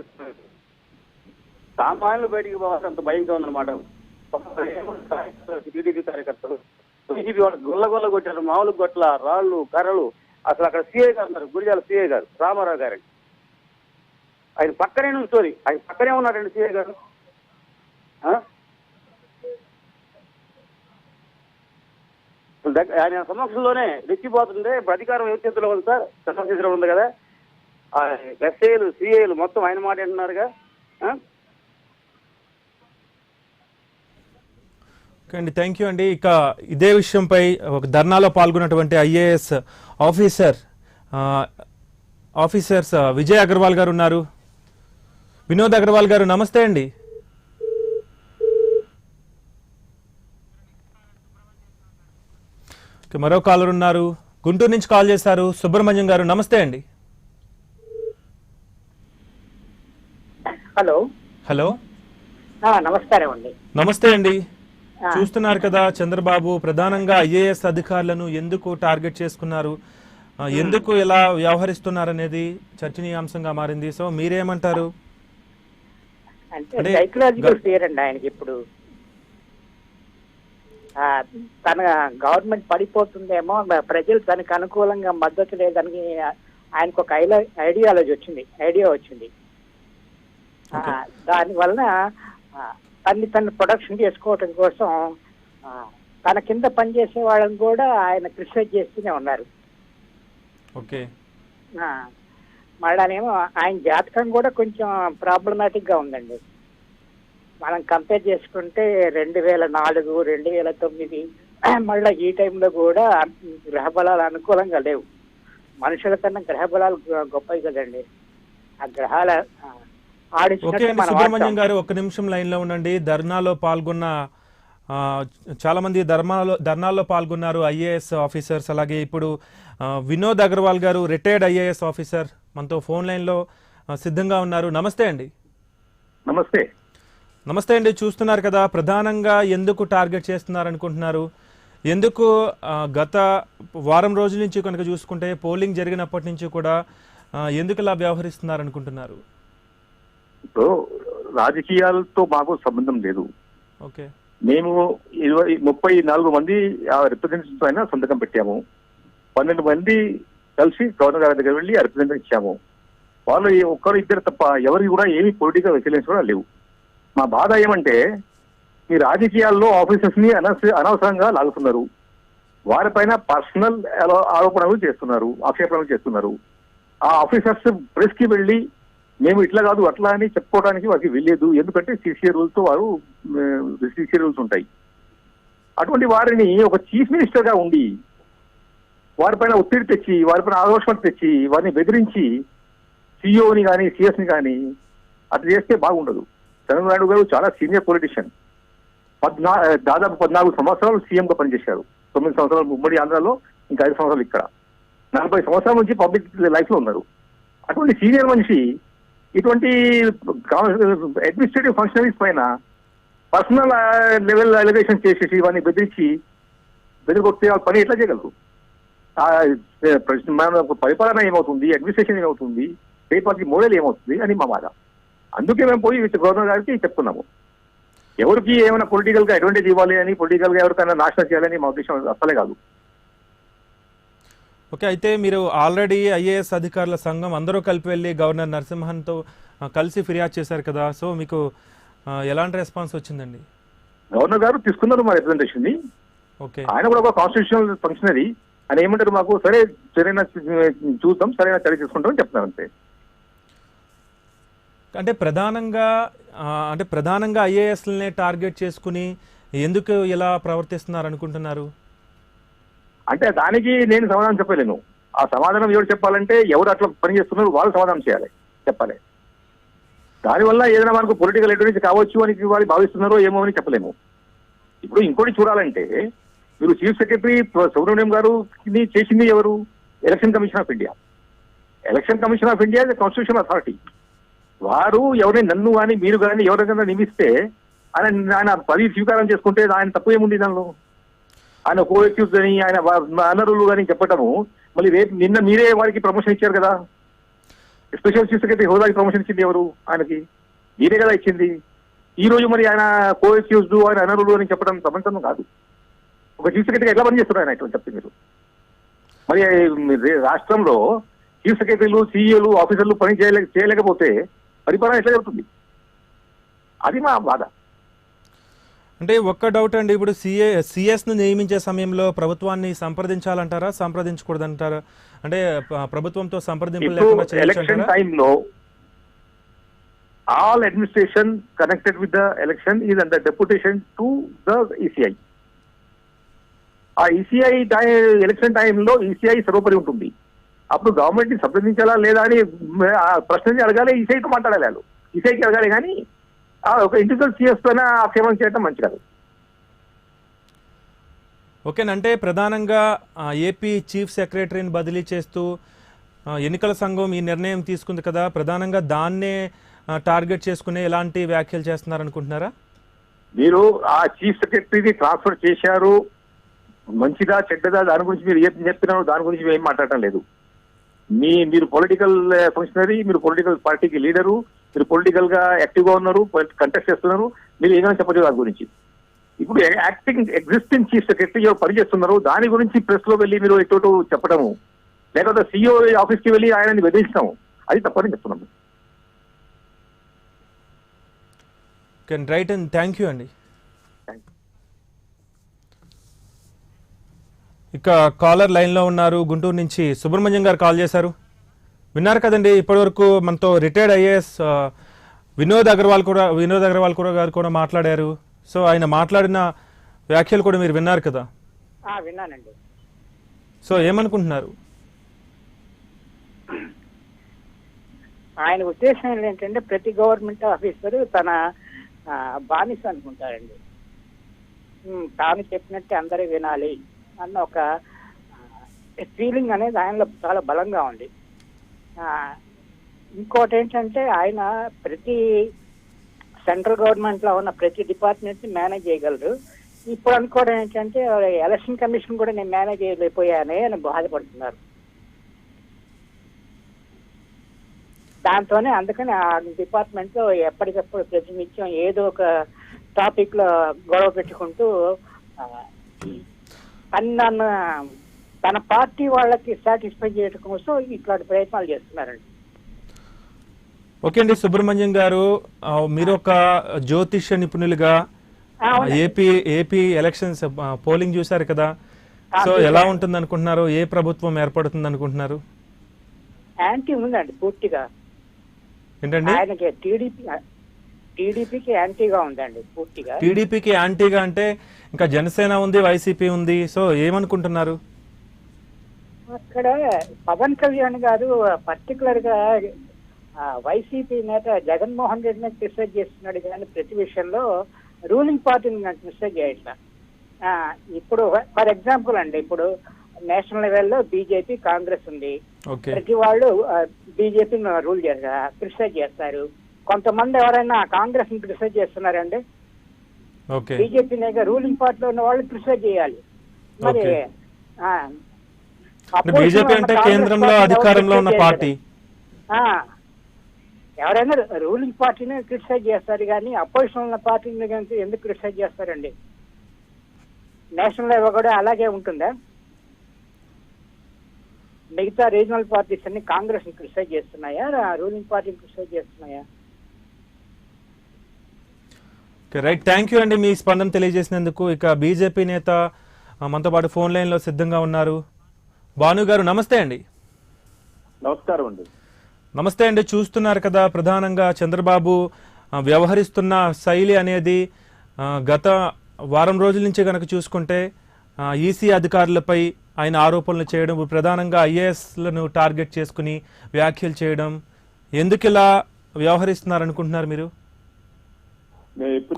సామాన్యులు బయటికి పోవాలి అంత భయంగా ఉందన్నమాట. టీడీపీ కార్యకర్తలు బీజేపీ వాళ్ళు గొల్ల కొట్టారు, మామూలు గొట్ల రాళ్ళు కర్రలు. అసలు అక్కడ సిఐ గారు ఉన్నారు, గురిజాల సిఐ గారు రామారావు గారండి, ఆయన పక్కనే నుంచోని ఆయన పక్కనే ఉన్నారండి సిఐ గారు. ఆయన సమక్షంలోనే రెచ్చిపోతుంటే అధికారం ఎవరి చేతిలో ఉంది సార్, చట్టం చేతిలో ఉంది కదా. ఎస్ఐలు సిఐలు మొత్తం ఆయన మాట అంటున్నారుగా. అండి థ్యాంక్ యూ అండి. ఇక ఇదే విషయంపై ఒక ధర్నాలో పాల్గొన్నటువంటి ఐఏఎస్ ఆఫీసర్స్ విజయ్ అగర్వాల్ గారు ఉన్నారు. వినోద్ అగర్వాల్ గారు నమస్తే అండి. మరో కాలర్ ఉన్నారు, గుంటూరు నుంచి కాల్ చేశారు, సుబ్రహ్మణ్యం గారు నమస్తే అండి. హలో హలో నమస్కారం అండి. నమస్తే అండి. చూస్తున్నారు కదా చంద్రబాబు ప్రధానంగా ఐఏఎస్ అధికారులను ఎందుకు టార్గెట్ చేసుకున్నారు, ఎందుకు ఇలా వ్యవహరిస్తున్నారు అనేది చర్చనీయాంశంగా మారింది. సో మీరేమంటారు? అంటే సైకలాజికల్ ఫియర్ అండి ఆయనకి. ఇప్పుడు తన గవర్నమెంట్ పడిపోతుందేమో, ప్రజలు తనకు అనుకూలంగా మద్దతు లేదని ఆయనకు ఒక ఐడియా వచ్చింది. దాని వలన తను ప్రొడక్షన్ చేసుకోవటం కోసం తన కింద పనిచేసే వాళ్ళని కూడా ఆయన క్రిటిసైజ్ చేస్తూనే ఉన్నారు. ఓకే, మళ్ళానేమో ఆయన జాతకం కూడా కొంచెం ప్రాబ్లమాటిక్ గా ఉందండి. మనం కంపేర్ చేసుకుంటే 2004, 2009 మళ్ళీ ఈ టైంలో కూడా గ్రహ బలాలు అనుకూలంగా లేవు. మనుషుల కన్నా గ్రహ బలాలు గొప్పవి కదండి. ఆ ఓకే ఆడిచ్చినట్టు అండి, మనం సుబ్రహ్మణ్యం ఆడతాం. గారు ఒక్క నిమిషం లైన్లో ఉండండి. ధర్నాలో పాల్గొన్న చాలా మంది ధర్నాల్లో పాల్గొన్నారు ఐఏఎస్ ఆఫీసర్స్. అలాగే ఇప్పుడు వినోద్ అగర్వాల్ గారు రిటైర్డ్ ఐఏఎస్ ఆఫీసర్ మనతో ఫోన్ లైన్లో సిద్ధంగా ఉన్నారు. నమస్తే అండి. నమస్తే. నమస్తే అండి. చూస్తున్నారు కదా, ప్రధానంగా ఎందుకు టార్గెట్ చేస్తున్నారు అనుకుంటున్నారు? ఎందుకు గత వారం రోజుల నుంచి కనుక చూసుకుంటే పోలింగ్ జరిగినప్పటి నుంచి కూడా ఎందుకు ఇలా వ్యవహరిస్తున్నారు అనుకుంటున్నారు? ఇప్పుడు రాజకీయాలతో మాకు సంబంధం లేదు. ఓకే, మేము 34 మంది రిప్రజెంటేటివ్స్ పైన సంతకం పెట్టాము. 12 మంది కలిసి గవర్నర్ గారి దగ్గర వెళ్ళి రిప్రజెంటేటివ్ ఇచ్చాము. వాళ్ళు ఒక్కరు ఇద్దరు తప్ప ఎవరికి కూడా ఏమీ పొలిటికల్ ఎక్సలెన్స్ కూడా లేవు. మా బాధ ఏమంటే ఈ రాజకీయాల్లో ఆఫీసర్స్ ని అనవసరంగా లాగుతున్నారు. వారిపైన పర్సనల్ ఆరోపణలు చేస్తున్నారు, ఆక్షేపణలు చేస్తున్నారు. ఆ ఆఫీసర్స్ ప్రెస్ కి వెళ్ళి మేము ఇట్లా కాదు అట్లా అని చెప్పుకోవడానికి వారికి వెళ్ళలేదు. ఎందుకంటే సిసిఏ రూల్స్ తో వారు సిసిఏ రూల్స్ ఉంటాయి. అటువంటి వారిని ఒక చీఫ్ మినిస్టర్ గా ఉండి వారిపైన ఒత్తిడి తెచ్చి వారిపైన ఆలోచన తెచ్చి వారిని బెదిరించి సిఇఓని కానీ సిఎస్ ని కానీ అట్లా చేస్తే బాగుండదు. చంద్రబాబు నాయుడు గారు చాలా సీనియర్ పొలిటీషియన్. దాదాపు 14 సంవత్సరాలు సీఎం గా పనిచేశారు. 9 సంవత్సరాలు ఉమ్మడి ఆంధ్రాలో, ఇంకా 5 సంవత్సరాలు ఇక్కడ. 40 సంవత్సరాల నుంచి పబ్లిక్ లైఫ్ లో ఉన్నారు. అటువంటి సీనియర్ మనిషి ఇటువంటి అడ్మినిస్ట్రేటివ్ ఫంక్షనరీస్ పైన పర్సనల్ లెవెల్ ఎలిగేషన్ చేసేసి వారిని బెదిరికొట్టే వాళ్ళ పని ఎట్లా చేయగలరు? పరిపాలన ఏమవుతుంది, అడ్మినిస్ట్రేషన్ ఏమవుతుంది, పేపర్కి మోడల్ ఏమవుతుంది అని మా బాధ. అందుకే మేము పోయి గవర్నర్ గారికి చెప్తున్నాము. ఎవరికి ఏమైనా పొలిటికల్ గా అడ్వాంటేజ్ ఇవ్వాలి అని, పొలిటికల్ గా ఎవరికైనా నాశనం చేయాలని మా ఉద్దేశం అసలే కాదు. ఓకే, అయితే మీరు ఆల్రెడీ ఐఏఎస్ అధికారుల సంఘం అందరూ కలిపి వెళ్ళి గవర్నర్ నరసింహన్తో కలిసి ఫిర్యాదు చేశారు కదా, సో మీకు ఎలాంటి రెస్పాన్స్ వచ్చిందండి? గవర్నర్ గారు తీసుకున్నారు మా రిప్రజెంటేషన్ ని. ఓకే, ఆయన కూడా ఒక కాన్స్టిట్యూషనల్ ఫంక్షనరీ. ఆయన ఏమంటారు, మాకు సరే సరైన చూద్దాం, సరైన చర్య తీసుకుంటామని చెప్తున్నారు అంతే. అంటే ప్రధానంగా ఐఏఎస్లనే టార్గెట్ చేసుకుని ఎందుకు ఇలా ప్రవర్తిస్తున్నారు అనుకుంటున్నారు? అంటే దానికి నేను సమాధానం చెప్పలేను. ఆ సమాధానం ఎవరు చెప్పాలంటే ఎవరు అట్లా పని చేస్తున్నారు వాళ్ళు సమాధానం చేయాలి, చెప్పాలి. దానివల్ల ఏదైనా మనకు పొలిటికల్ అడ్వాంటేజ్ కావచ్చు అని వాళ్ళు భావిస్తున్నారో ఏమో అని చెప్పలేము. ఇప్పుడు ఇంకోటి చూడాలంటే మీరు చీఫ్ సెక్రటరీ సుబ్రహ్మణ్యం గారు చేసింది ఎవరు? Election commission of India. Election commission of India constitution authority. వారు ఎవరైనా నన్ను కానీ మీరు కానీ ఎవరికైనా నియమిస్తే ఆయన పదవి స్వీకారం చేసుకుంటే ఆయన తప్పు ఏముంది దానిలో? ఆయన కోఎక్యూజ్ అని ఆయన అనరులు కానీ చెప్పటము, మళ్ళీ రేపు నిన్న మీరే వారికి ప్రమోషన్ ఇచ్చారు కదా. స్పెషల్ చీఫ్ సెక్రటరీ హోదాకి ప్రమోషన్ ఇచ్చింది ఎవరు? ఆయనకి మీరే కదా ఇచ్చింది. ఈ రోజు మరి ఆయన కోఎక్యూజ్డ్, ఆయన అనరులు అని చెప్పడం ప్రపంచం కాదు. ఒక చీఫ్ సెక్రటరీ ఎట్లా పనిచేస్తున్నారు ఆయన ఇట్లా చెప్తే మీరు? మరి రాష్ట్రంలో చీఫ్ సెక్రటరీలు, సిఇఓలు, ఆఫీసర్లు పని చేయలేకపోతే పరిపాలన ఎట్లా జరుగుతుంది? అది మా బాధ. అంటే ఒక్క డౌట్ అండి, ఇప్పుడు సిఎస్ను నియమించే సమయంలో ప్రభుత్వాన్ని సంప్రదించాలంటారా, సంప్రదించకూడదంటారా? అంటే ప్రభుత్వంతో సంప్రదింపులు లేకుండా ఎలక్షన్ టైంలో all administration connected with the election is under deputation to the ECI. ఆ ఈసీఐ ఎలక్షన్ టైంలో ఈసీఐ సర్వోపరి ఉంటుంది. అప్పుడు గవర్నమెంట్ ని సంప్రదించాలా లేదా అని ప్రశ్న అడగాలి, ఈసీఐతో మాట్లాడాలి. వాళ్ళు ఈసీఐకి అడగాలి, కానీ ఒక ఇండివిజువల్ సిఎస్ పైన ఆక్షేపణ చేయడం మంచి కాదు. ఓకేనంటే ప్రధానంగా ఏపీ చీఫ్ సెక్రటరీని బదిలీ చేస్తూ ఎన్నికల సంఘం ఈ నిర్ణయం తీసుకుంది కదా, ప్రధానంగా దాన్నే టార్గెట్ చేసుకునే ఎలాంటి వ్యాఖ్యలు చేస్తున్నారు అనుకుంటున్నారా? మీరు ఆ చీఫ్ సెక్రటరీని ట్రాన్స్ఫర్ చేశారు, మంచిదా చెడ్డదా దాని గురించి మీరు ఏం చెప్తున్నారు, దాని గురించి మేము ఏం మాట్లాడటం లేదు. మీరు పొలిటికల్ ఫంక్షనరీ, మీరు పొలిటికల్ పార్టీకి లీడరు, మీరు పొలిటికల్ గా యాక్టివ్ గా ఉన్నారు, కంటెస్ట్ చేస్తున్నారు, మీరు ఏమైనా చెప్పలేదు దాని గురించి. ఇప్పుడు ఎగ్జిస్టింగ్ చీఫ్ సెక్రటరీ ఎవరు పనిచేస్తున్నారు దాని గురించి ప్రెస్ లో వెళ్ళి మీరు ఎటు చెప్పడము, లేకపోతే సిఇఓ ఆఫీస్ కి వెళ్ళి ఆయనని బెదిరిస్తాము, అది తప్పని చెప్తున్నాము. రైట్ అండ్ థ్యాంక్ యూ అండి. ఇక కాలర్ లైన్లో ఉన్నారు, గుంటూరు నుంచి సుబ్రహ్మణ్యం గారు కాల్ చేశారు. విన్నారు కదండి, ఇప్పటివరకు మనతో రిటైర్డ్ ఐఏఎస్ వినోద్ అగర్వాల్ గారు కూడా మాట్లాడారు. సో ఆయన మాట్లాడిన వ్యాఖ్యలు కూడా మీరు విన్నారు కదా? విన్నానండి. సో ఏమనుకుంటున్నారు? ఆయన ఉద్దేశం ఏంటంటే ప్రతి గవర్నమెంట్ ఆఫీసర్ తన బానిస అనుకుంటారండి. తాను చెప్పినట్టే అందరూ వినాలి అన్న ఒక ఫీలింగ్ అనేది ఆయనలో చాలా బలంగా ఉంది. ఇంకోటి ఏంటంటే ఆయన ప్రతి సెంట్రల్ గవర్నమెంట్ లో ఉన్న ప్రతి డిపార్ట్మెంట్ ని మేనేజ్ చేయగలరు. ఇప్పుడు అనుకోవడం ఏంటంటే ఎలక్షన్ కమిషన్ కూడా నేను మేనేజ్ చేయలేకపోయానే అని బాధపడుతున్నారు. దాంతోనే అందుకని ఆ డిపార్ట్మెంట్ లో ఎప్పటికప్పుడు ప్రతినిత్యం ఏదో ఒక టాపిక్ లో గొడవ పెట్టుకుంటూ తన పార్టీ వాళ్ళకి సాటిస్ఫై చేయడం కోసం ఇట్లాంటి ప్రయత్నాలు చేస్తున్నారండి. ఓకే అండి, సుబ్రహ్మణ్యం గారు, మీరు ఒక జ్యోతిష్య నిపుణులుగా ఏపీ ఎలక్షన్స్ పోలింగ్ చూశారు కదా, సో ఎలా ఉంటుంది అనుకుంటున్నారు? ఏ ప్రభుత్వం ఏర్పడుతుంది అనుకుంటున్నారు? యాంటీ ఉందండి పూర్తిగా. ఏంటండి? ఆయనకి టీడీపీకి యాంటీగా ఉందండి పూర్తిగా. టీడీపీకి యాంటీగా అంటే ఇంకా జనసేన ఉంది, వైసీపీ ఉంది, సో ఏమనుకుంటున్నారు? అక్కడ పవన్ కళ్యాణ్ గారు పర్టికులర్ గా వైసీపీ నేత జగన్మోహన్ రెడ్డిని క్రిటిసైజ్ చేస్తున్నాడు కానీ ప్రతి విషయంలో రూలింగ్ పార్టీని క్రిటిసైజ్ చేయట్లా. ఇప్పుడు ఫర్ ఎగ్జాంపుల్ అండి, ఇప్పుడు నేషనల్ లెవెల్లో బీజేపీ కాంగ్రెస్ ఉంది. ప్రతి వాళ్ళు బీజేపీని క్రిటిసైజ్ చేస్తారు. కొంతమంది ఎవరైనా కాంగ్రెస్ ని క్రిటిసైజ్ చేస్తున్నారండి, బీజేపీ రూలింగ్ పార్టీలో ఉన్న వాళ్ళు క్రిటిసైజ్ చేయాలి. మరి బీజేపీ అంటే కేంద్రంలో అధికారంలో ఉన్న పార్టీ. ఎవరైనా రూలింగ్ పార్టీని క్రిటిసైజ్ చేస్తారు కానీ అపోజిషన్ ఉన్న పార్టీని ఎందుకు క్రిటిసైజ్ చేస్తారండి? నేషనల్ లెవెల్ కూడా అలాగే ఉంటుందా? మిగతా రీజనల్ పార్టీస్ అన్ని కాంగ్రెస్ ని క్రిటిసైజ్ చేస్తున్నాయా, రూలింగ్ పార్టీని క్రిటిసైజ్ చేస్తున్నాయా? రైట్, థ్యాంక్ యూ అండి మీ స్పందన తెలియజేసినందుకు. ఇక బీజేపీ నేత మనతో పాటు ఫోన్ లైన్ లో సిద్ధంగా ఉన్నారు. భాను గారు నమస్తే అండి. నమస్కారం అండి. నమస్తే అండి. చూస్తున్నారు కదా, ప్రధానంగా చంద్రబాబు వ్యవహరిస్తున్న శైలి అనేది గత వారం రోజుల నుంచి కనుక చూసుకుంటే ఈసీ అధికారులపై ఆయన ఆరోపణలు చేయడం, ప్రధానంగా ఐఏఎస్లను టార్గెట్ చేసుకుని వ్యాఖ్యలు చేయడం, ఎందుకు ఇలా వ్యవహరిస్తున్నారు అనుకుంటున్నారు మీరు?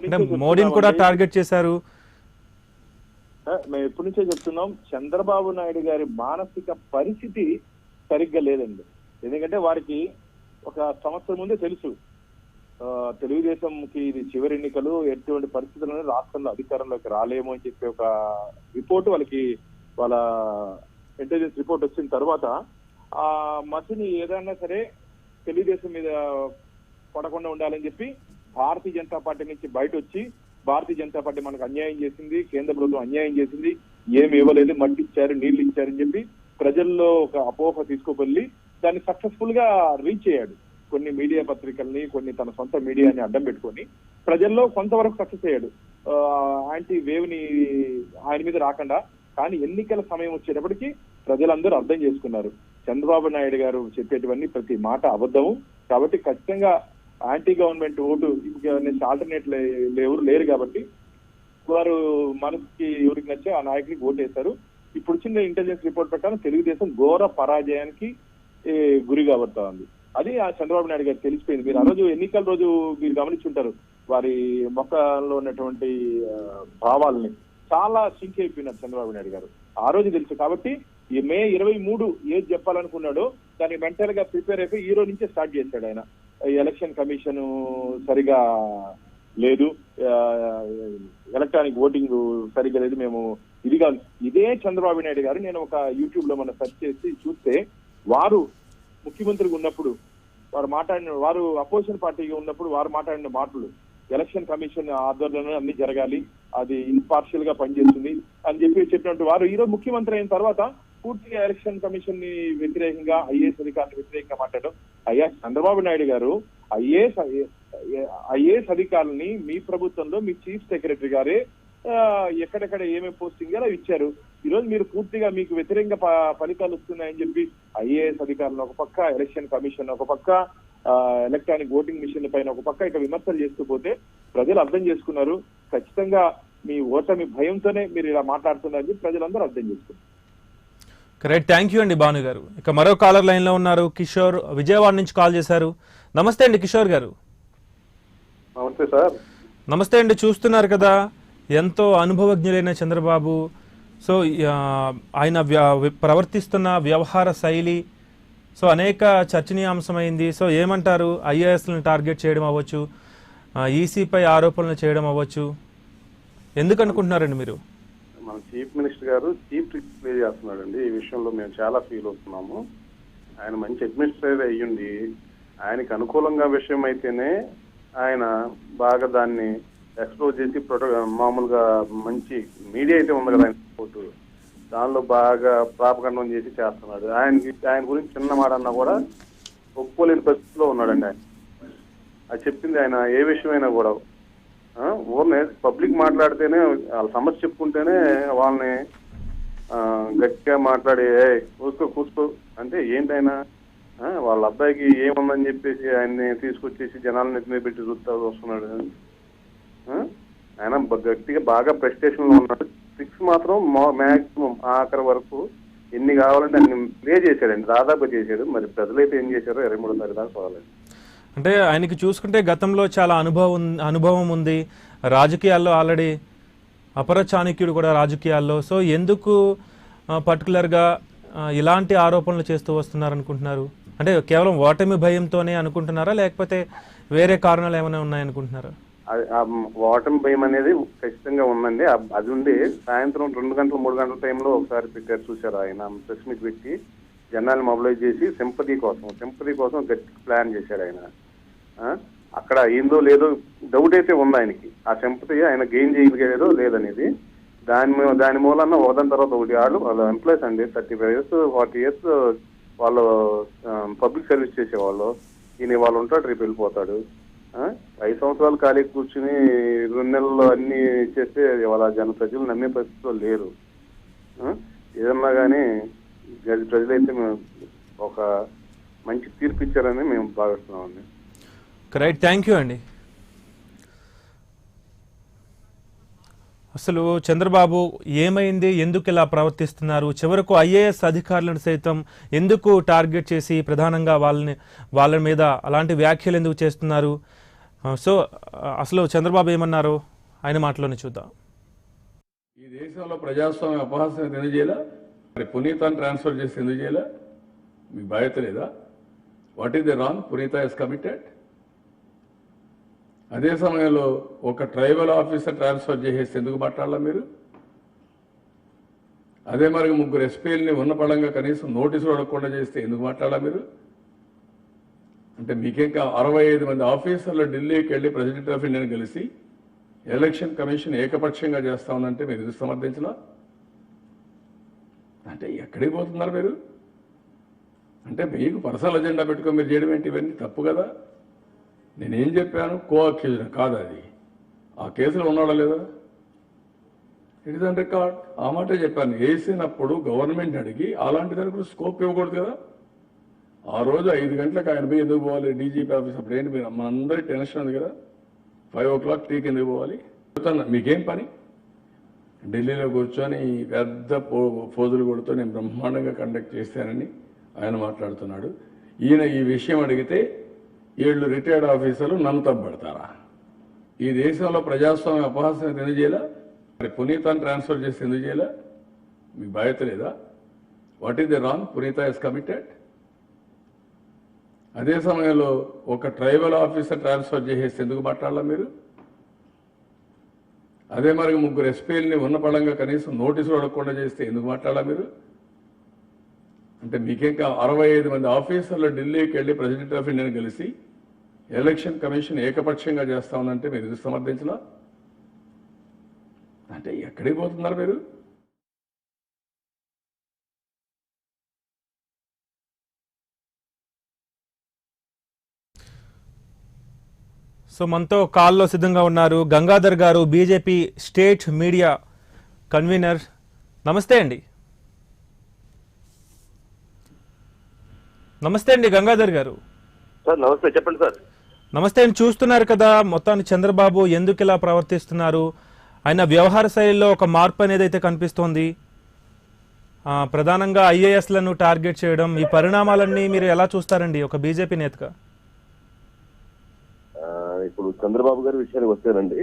అంటే మోడీని కూడా టార్గెట్ చేశారు. మేము ఎప్పటి నుంచో చెప్తున్నాం, చంద్రబాబు నాయుడు గారి మానసిక పరిస్థితి సరిగ్గా లేదండి. ఎందుకంటే వారికి ఒక సంవత్సరం ముందే తెలుసు తెలుగుదేశంకి ఇది చివరి ఎన్నికలు, ఎటువంటి పరిస్థితులను రాష్ట్రంలో అధికారంలోకి రాలేమో అని చెప్పి ఒక రిపోర్ట్ వాళ్ళ ఇంటెలిజెన్స్ రిపోర్ట్ వచ్చిన తర్వాత ఆ మసిని ఏదైనా సరే తెలుగుదేశం మీద పడకుండా ఉండాలని చెప్పి భారతీయ జనతా పార్టీ నుంచి బయట వచ్చి, భారతీయ జనతా పార్టీ మనకు అన్యాయం చేసింది, కేంద్ర ప్రభుత్వం అన్యాయం చేసింది, ఏమి ఇవ్వలేదు, మట్టి ఇచ్చారు, నీళ్లు ఇచ్చారని చెప్పి ప్రజల్లో ఒక అపోహ తీసుకువెళ్ళి దాన్ని సక్సెస్ఫుల్ గా రీచ్ అయ్యాడు. కొన్ని మీడియా పత్రికల్ని, కొన్ని తన సొంత మీడియాని అడ్డం పెట్టుకొని ప్రజల్లో కొంతవరకు సక్సెస్ అయ్యాడు, యాంటీ వేవ్ ని ఆయన మీద రాకుండా. కానీ ఎన్నికల సమయం వచ్చేటప్పటికి ప్రజలందరూ అర్థం చేసుకున్నారు చంద్రబాబు నాయుడు గారు చెప్పేటివన్నీ ప్రతి మాట అబద్ధము. కాబట్టి ఖచ్చితంగా యాంటీ గవర్నమెంట్ ఓటు ఆల్టర్నేట్ ఎవరు లేరు కాబట్టి వారు మనసుకి ఎవరికి నచ్చే ఆ నాయకుడికి ఓటు వేశారు. ఇప్పుడు చిన్న ఇంటెలిజెన్స్ రిపోర్ట్ ప్రకారం తెలుగుదేశం ఘోర పరాజయానికి గురి కాబడతా ఉంది. అది ఆ చంద్రబాబు నాయుడు గారికి తెలిసిపోయింది. మీరు ఆ రోజు ఎన్నికల రోజు మీరు గమనించుంటారు, వారి మొక్కలో ఉన్నటువంటి భావాలని చాలా సింక్ అయిపోయినారు చంద్రబాబు నాయుడు గారు. ఆ రోజు తెలుసు. కాబట్టి ఈ మే 23 ఏది చెప్పాలనుకున్నాడో దానికి మెంటల్ గా ప్రిపేర్ అయిపోయి ఈ రోజు నుంచే స్టార్ట్ చేశాడు ఆయన. ఎలక్షన్ కమిషన్ సరిగా లేదు, ఎలక్ట్రానిక్ ఓటింగ్ సరిగా లేదు, మేము ఇదిగా. ఇదే చంద్రబాబు నాయుడు గారు నేను ఒక యూట్యూబ్ లో మనం సెర్చ్ చేసి చూస్తే వారు ముఖ్యమంత్రిగా ఉన్నప్పుడు వారు అపోజిషన్ పార్టీగా ఉన్నప్పుడు వారు మాట్లాడిన మాటలు, ఎలక్షన్ కమిషన్ ఆధ్వర్యంలో అన్ని జరగాలి, అది ఇంపార్షియల్ గా పనిచేస్తుంది అని చెప్పినట్టు వారు ఈరోజు ముఖ్యమంత్రి అయిన తర్వాత పూర్తిగా ఎలక్షన్ కమిషన్ ని వ్యతిరేకంగా, ఐఏఎస్ అధికారులు వ్యతిరేకంగా మాట్లాడడం. అయ్యా చంద్రబాబు నాయుడు గారు ఐఏఎస్ అధికారులని మీ ప్రభుత్వంలో మీ చీఫ్ సెక్రటరీ గారే ఎక్కడెక్కడ ఏమేమి పోస్టింగ్ అలా ఇచ్చారు. ఈరోజు మీరు పూర్తిగా మీకు వ్యతిరేకంగా ఫలితాలు వస్తున్నాయని చెప్పి ఐఏఎస్ అధికారులను ఒక పక్క, ఎలక్షన్ కమిషన్ ఒక పక్క, ఎలక్ట్రానిక్ ఓటింగ్ మిషన్ పైన ఒక పక్క ఇక విమర్శలు చేస్తూ పోతే ప్రజలు అర్థం చేసుకున్నారు. ఖచ్చితంగా మీ ఓటమి భయంతోనే మీరు ఇలా మాట్లాడుతున్నారని చెప్పి ప్రజలందరూ అర్థం చేసుకున్నారు. రైట్, థ్యాంక్ యూ అండి భాను గారు. ఇక మరో కాలర్ లైన్లో ఉన్నారు కిషోర్, విజయవాడ నుంచి కాల్ చేశారు. నమస్తే అండి కిషోర్ గారు. నమస్తే సార్. నమస్తే అండి. చూస్తున్నారు కదా ఎంతో అనుభవజ్ఞులైన చంద్రబాబు, సో ఆయన ప్రవర్తిస్తున్న వ్యవహార శైలి సో అనేక చర్చనీయాంశమైంది. సో ఏమంటారు? ఐఏఎస్లను టార్గెట్ చేయడం అవ్వచ్చు, ఈసీపై ఆరోపణలు చేయడం అవ్వచ్చు, ఎందుకు అనుకుంటున్నారండి మీరు? మన చీఫ్ మినిస్టర్ గారు చీఫ్ ట్రిక్ ప్లే చేస్తున్నాడండి. ఈ విషయంలో మేము చాలా ఫీల్ అవుతున్నాము. ఆయన మంచి అడ్మినిస్ట్రేటర్ అయ్యుండి ఆయనకు అనుకూలంగా విషయం అయితేనే ఆయన బాగా దాన్ని ఎక్స్ప్లోర్ చేసి మామూలుగా మంచి మీడియా అయితే ఉంది కదా ఆయన సపోర్టు, దానిలో బాగా ప్రాపగండం చేసి చేస్తున్నాడు. ఆయన గురించి చిన్న మాట అన్నా కూడా ఒప్పుకోలేని పరిస్థితిలో ఉన్నాడండి ఆయన. అది చెప్పింది ఆయన ఏ విషయమైనా కూడా ఊరినే పబ్లిక్ మాట్లాడితేనే వాళ్ళ సమస్య చెప్పుకుంటేనే వాళ్ళని గట్టిగా మాట్లాడి కూర్చో అంటే ఏంటైనా వాళ్ళ అబ్బాయికి ఏముందని చెప్పేసి ఆయన్ని తీసుకొచ్చేసి జనాలను ఎత్తున పెట్టి వస్తున్నాడు. ఆయన గట్టిగా బాగా ప్రెస్టేషన్ లో ఉన్నాడు. ట్రిక్స్ మాత్రం మాక్సిమం ఆఖరి వరకు ఎన్ని కావాలంటే అన్ని ప్లే చేశాడండి, దాదాపు చేశాడు. మరి ప్రజలైతే ఏం చేశారో 23వ తారీఖు దాకా చూడాలండి. అంటే ఆయనకి చూసుకుంటే గతంలో చాలా అనుభవం ఉంది రాజకీయాల్లో, ఆల్రెడీ అపర చాణక్యుడు కూడా రాజకీయాల్లో. సో ఎందుకు పర్టికులర్గా ఇలాంటి ఆరోపణలు చేస్తూ వస్తున్నారు అనుకుంటున్నారు? అంటే కేవలం ఓటమి భయంతోనే అనుకుంటున్నారా, లేకపోతే వేరే కారణాలు ఏమైనా ఉన్నాయనుకుంటున్నారా? ఓటమి భయం అనేది ఖచ్చితంగా ఉందండి. అది ఉండి సాయంత్రం 2 గంటలు 3 గంటల టైంలో ఒకసారి పెట్టారు, చూశారు. ఆయన ప్రెస్ మీట్ పెట్టి జనాన్ని మొబిలైజ్ చేసి సింపతి కోసం గట్టి ప్లాన్ చేశాడు ఆయన. అక్కడ ఏందో లేదో డౌట్ అయితే ఉంది ఆయనకి. ఆ సింపతి ఆయన గెయిన్ చేయగలిగేదో లేదనేది. దాని మూలన్న ఒకదాని తర్వాత ఒకటి వాళ్ళ ఎంప్లాయీస్ అండి 35 years 40 years వాళ్ళు పబ్లిక్ సర్వీస్ చేసేవాళ్ళు. ఈయన వాళ్ళు ఉంటాడు, రేపు వెళ్ళిపోతాడు. 5 సంవత్సరాలు ఖాళీ కూర్చుని 2 నెలల్లో అన్ని చేస్తే వాళ్ళ ప్రజలు నమ్మే పరిస్థితిలో లేరు. ఏదన్నా కానీ ప్రజలైతే ఒక మంచి తీర్పు ఇచ్చారని మేము భావిస్తున్నామండి. రైట్, థ్యాంక్ యూ అండి. అసలు చంద్రబాబు ఏమైంది, ఎందుకు ఇలా ప్రవర్తిస్తున్నారు, చివరకు ఐఏఎస్ అధికారులను సైతం ఎందుకు టార్గెట్ చేసి ప్రధానంగా వాళ్ళ మీద అలాంటి వ్యాఖ్యలు ఎందుకు చేస్తున్నారు? సో అసలు చంద్రబాబు ఏమన్నారు ఆయన మాటలోనే చూద్దాం. ఈ దేశంలో ప్రజాస్వామ్య అపహాస్యం ఎందుకు చేయాలా? మరి పునీతాన్ని ట్రాన్స్ఫర్ చేసి ఎందుకు చేయాలా? మీకు బాధ్యత లేదా? What is the wrong? పునీత ఇస్ కమిటెడ్. అదే సమయంలో ఒక ట్రైబల్ ఆఫీసర్ ట్రాన్స్ఫర్ చేసేసి ఎందుకు మాట్లాడాలా మీరు? అదే మరి 3 ఎస్పీలని ఉన్న పడంగా కనీసం నోటీసులు అడగకుండా చేస్తే ఎందుకు మాట్లాడాలా మీరు? అంటే మీకేం 65 మంది ఆఫీసర్లు ఢిల్లీకి వెళ్ళి ప్రెసిడెంట్ ఆఫ్ ఇండియాని కలిసి ఎలక్షన్ కమిషన్ ఏకపక్షంగా చేస్తా ఉందంటే మీరు ఎందుకు సమర్థించలా? అంటే ఎక్కడికి పోతున్నారు మీరు? అంటే మీకు పర్సనల్ అజెండా పెట్టుకొని మీరు చేయడం ఏంటి? ఇవన్నీ తప్పు కదా. నేనేం చెప్పాను? కో-అక్యూజ్డ్ కాదు అది. ఆ కేసులో ఉన్నాడా లేదా? It is on record. ఆ మాటే చెప్పాను. వేసినప్పుడు గవర్నమెంట్ అడిగి అలాంటి దానికి స్కోప్ ఇవ్వకూడదు కదా. ఆ రోజు 5 గంటలకు ఆయన పోయి ఎందుకు పోవాలి? డీజీపీ ఆఫీస్ అప్పుడు ఏంటి మీరు మనందరి టెన్షన్ ఉంది కదా. 5 o'clock టీకి ఎందుకు పోవాలి? మీకేం పని? ఢిల్లీలో కూర్చొని పెద్ద ఫోజులు కొడుతూ నేను బ్రహ్మాండంగా కండక్ట్ చేశానని ఆయన మాట్లాడుతున్నాడు. ఈయన ఈ విషయం అడిగితే వీళ్ళు రిటైర్డ్ ఆఫీసర్లు నన్ను తప్పబడతారా? ఈ దేశంలో ప్రజాస్వామ్య అపహాస్యం ఎందుకు చేయాలా? మరి పునీతాన్ని ట్రాన్స్ఫర్ చేసి ఎందుకు చేయాలా? మీకు బాధ్యత లేదా? What is the wrong? పునీత ఇస్ కమిటెడ్. అదే సమయంలో ఒక ట్రైబల్ ఆఫీసర్ ట్రాన్స్ఫర్ చేసేసి ఎందుకు మాట్లాడాలా మీరు? అదే మరి 3 ఎస్పీలని ఉన్న పడంగా కనీసం నోటీసులు అడగకుండా చేస్తే ఎందుకు మాట్లాడాలా మీరు? అంటే మీకేం 65 మంది ఆఫీసర్లు ఢిల్లీకి వెళ్ళి ప్రెసిడెంట్ ఆఫ్ ఇండియాని కలిసి ఎలక్షన్ కమిషన్ ఏకపక్షంగా చేస్తా ఉందంటే మీరు ఎందుకు సమర్థించలా? అంటే ఎక్కడికి పోతున్నారు మీరు? సో మనతో కాల్లో సిద్ధంగా ఉన్నారు గంగాధర్ గారు, బీజేపీ స్టేట్ మీడియా కన్వీనర్. నమస్తే అండి. నమస్తే అండి గంగాధర్ గారు. సార్ నమస్తే, చెప్పండి సార్. నమస్తే అండి. చూస్తున్నారు కదా మొత్తాన్ని చంద్రబాబు ఎందుకు ఇలా ప్రవర్తిస్తున్నారు, ఆయన వ్యవహార శైలిలో ఒక మార్పు అనేది అయితే కనిపిస్తోంది. ప్రధానంగా ఐఏఎస్లను టార్గెట్ చేయడం, ఈ పరిణామాలన్నీ మీరు ఎలా చూస్తారండి ఒక బీజేపీ నేతగా? ఇప్పుడు చంద్రబాబు గారి విషయానికి వస్తేనండి,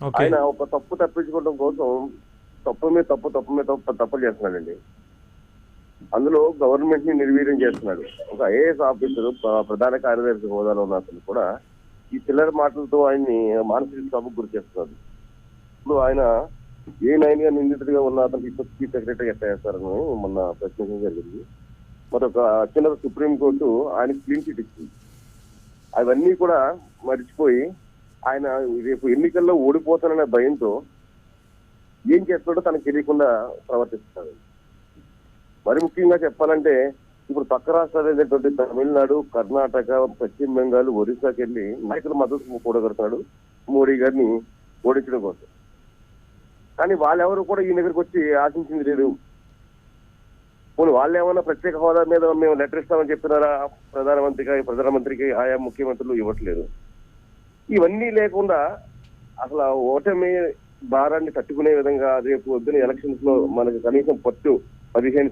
ఓకే, ఆయన ఒక తప్పు తప్పించుకోవడం కోసం తప్పు మీద తప్పులు చేస్తున్నాడండి. అందులో గవర్నమెంట్ ని నిర్వీర్యం చేస్తున్నాడు. ఒక ఐఏఎస్ ఆఫీసర్ ప్రధాన కార్యదర్శి హోదాలో ఉన్న అతను కూడా ఈ చిల్లర మాటలతో ఆయన్ని మానసిక క్షోభకు గురి చేస్తున్నాడు. ఇప్పుడు ఆయన ఏ9 గా నిందితుడిగా ఉన్న అతనికి ఇప్పుడు చీఫ్ సెక్రటరీ ఎట్లా చేస్తారని మొన్న ప్రశ్నించడం జరిగింది. మరొక అత్యున్నత సుప్రీంకోర్టు ఆయనకి క్లీన్ చిట్ ఇచ్చింది. అవన్నీ కూడా మర్చిపోయి ఆయన రేపు ఎన్నికల్లో ఓడిపోతాననే భయంతో ఏం చేస్తున్నాడో తనకు తెలియకుండా ప్రవర్తిస్తున్నాడు. మరి ముఖ్యంగా చెప్పాలంటే ఇప్పుడు పక్క రాష్ట్రాలైనటువంటి తమిళనాడు, కర్ణాటక, పశ్చిమ బెంగాల్, ఒరిస్సాకి వెళ్ళి నాయకుల మద్దతు కూడగడుతున్నాడు మోడీ గారిని ఓడించడం కోసం. కానీ వాళ్ళెవరు కూడా ఈ దగ్గరికి వచ్చి ఆశించింది లేదు. పోనీ వాళ్ళు ఏమన్నా ప్రత్యేక హోదా మీద మేము లెటర్ ఇస్తామని చెప్తున్నారా? ప్రధానమంత్రికి ఆయా ముఖ్యమంత్రులు ఇవ్వట్లేదు. ఇవన్నీ లేకుండా అసలు ఓటమి భారాన్ని తట్టుకునే విధంగా రేపు వద్దున ఎలక్షన్స్ లో మనకి కనీసం 15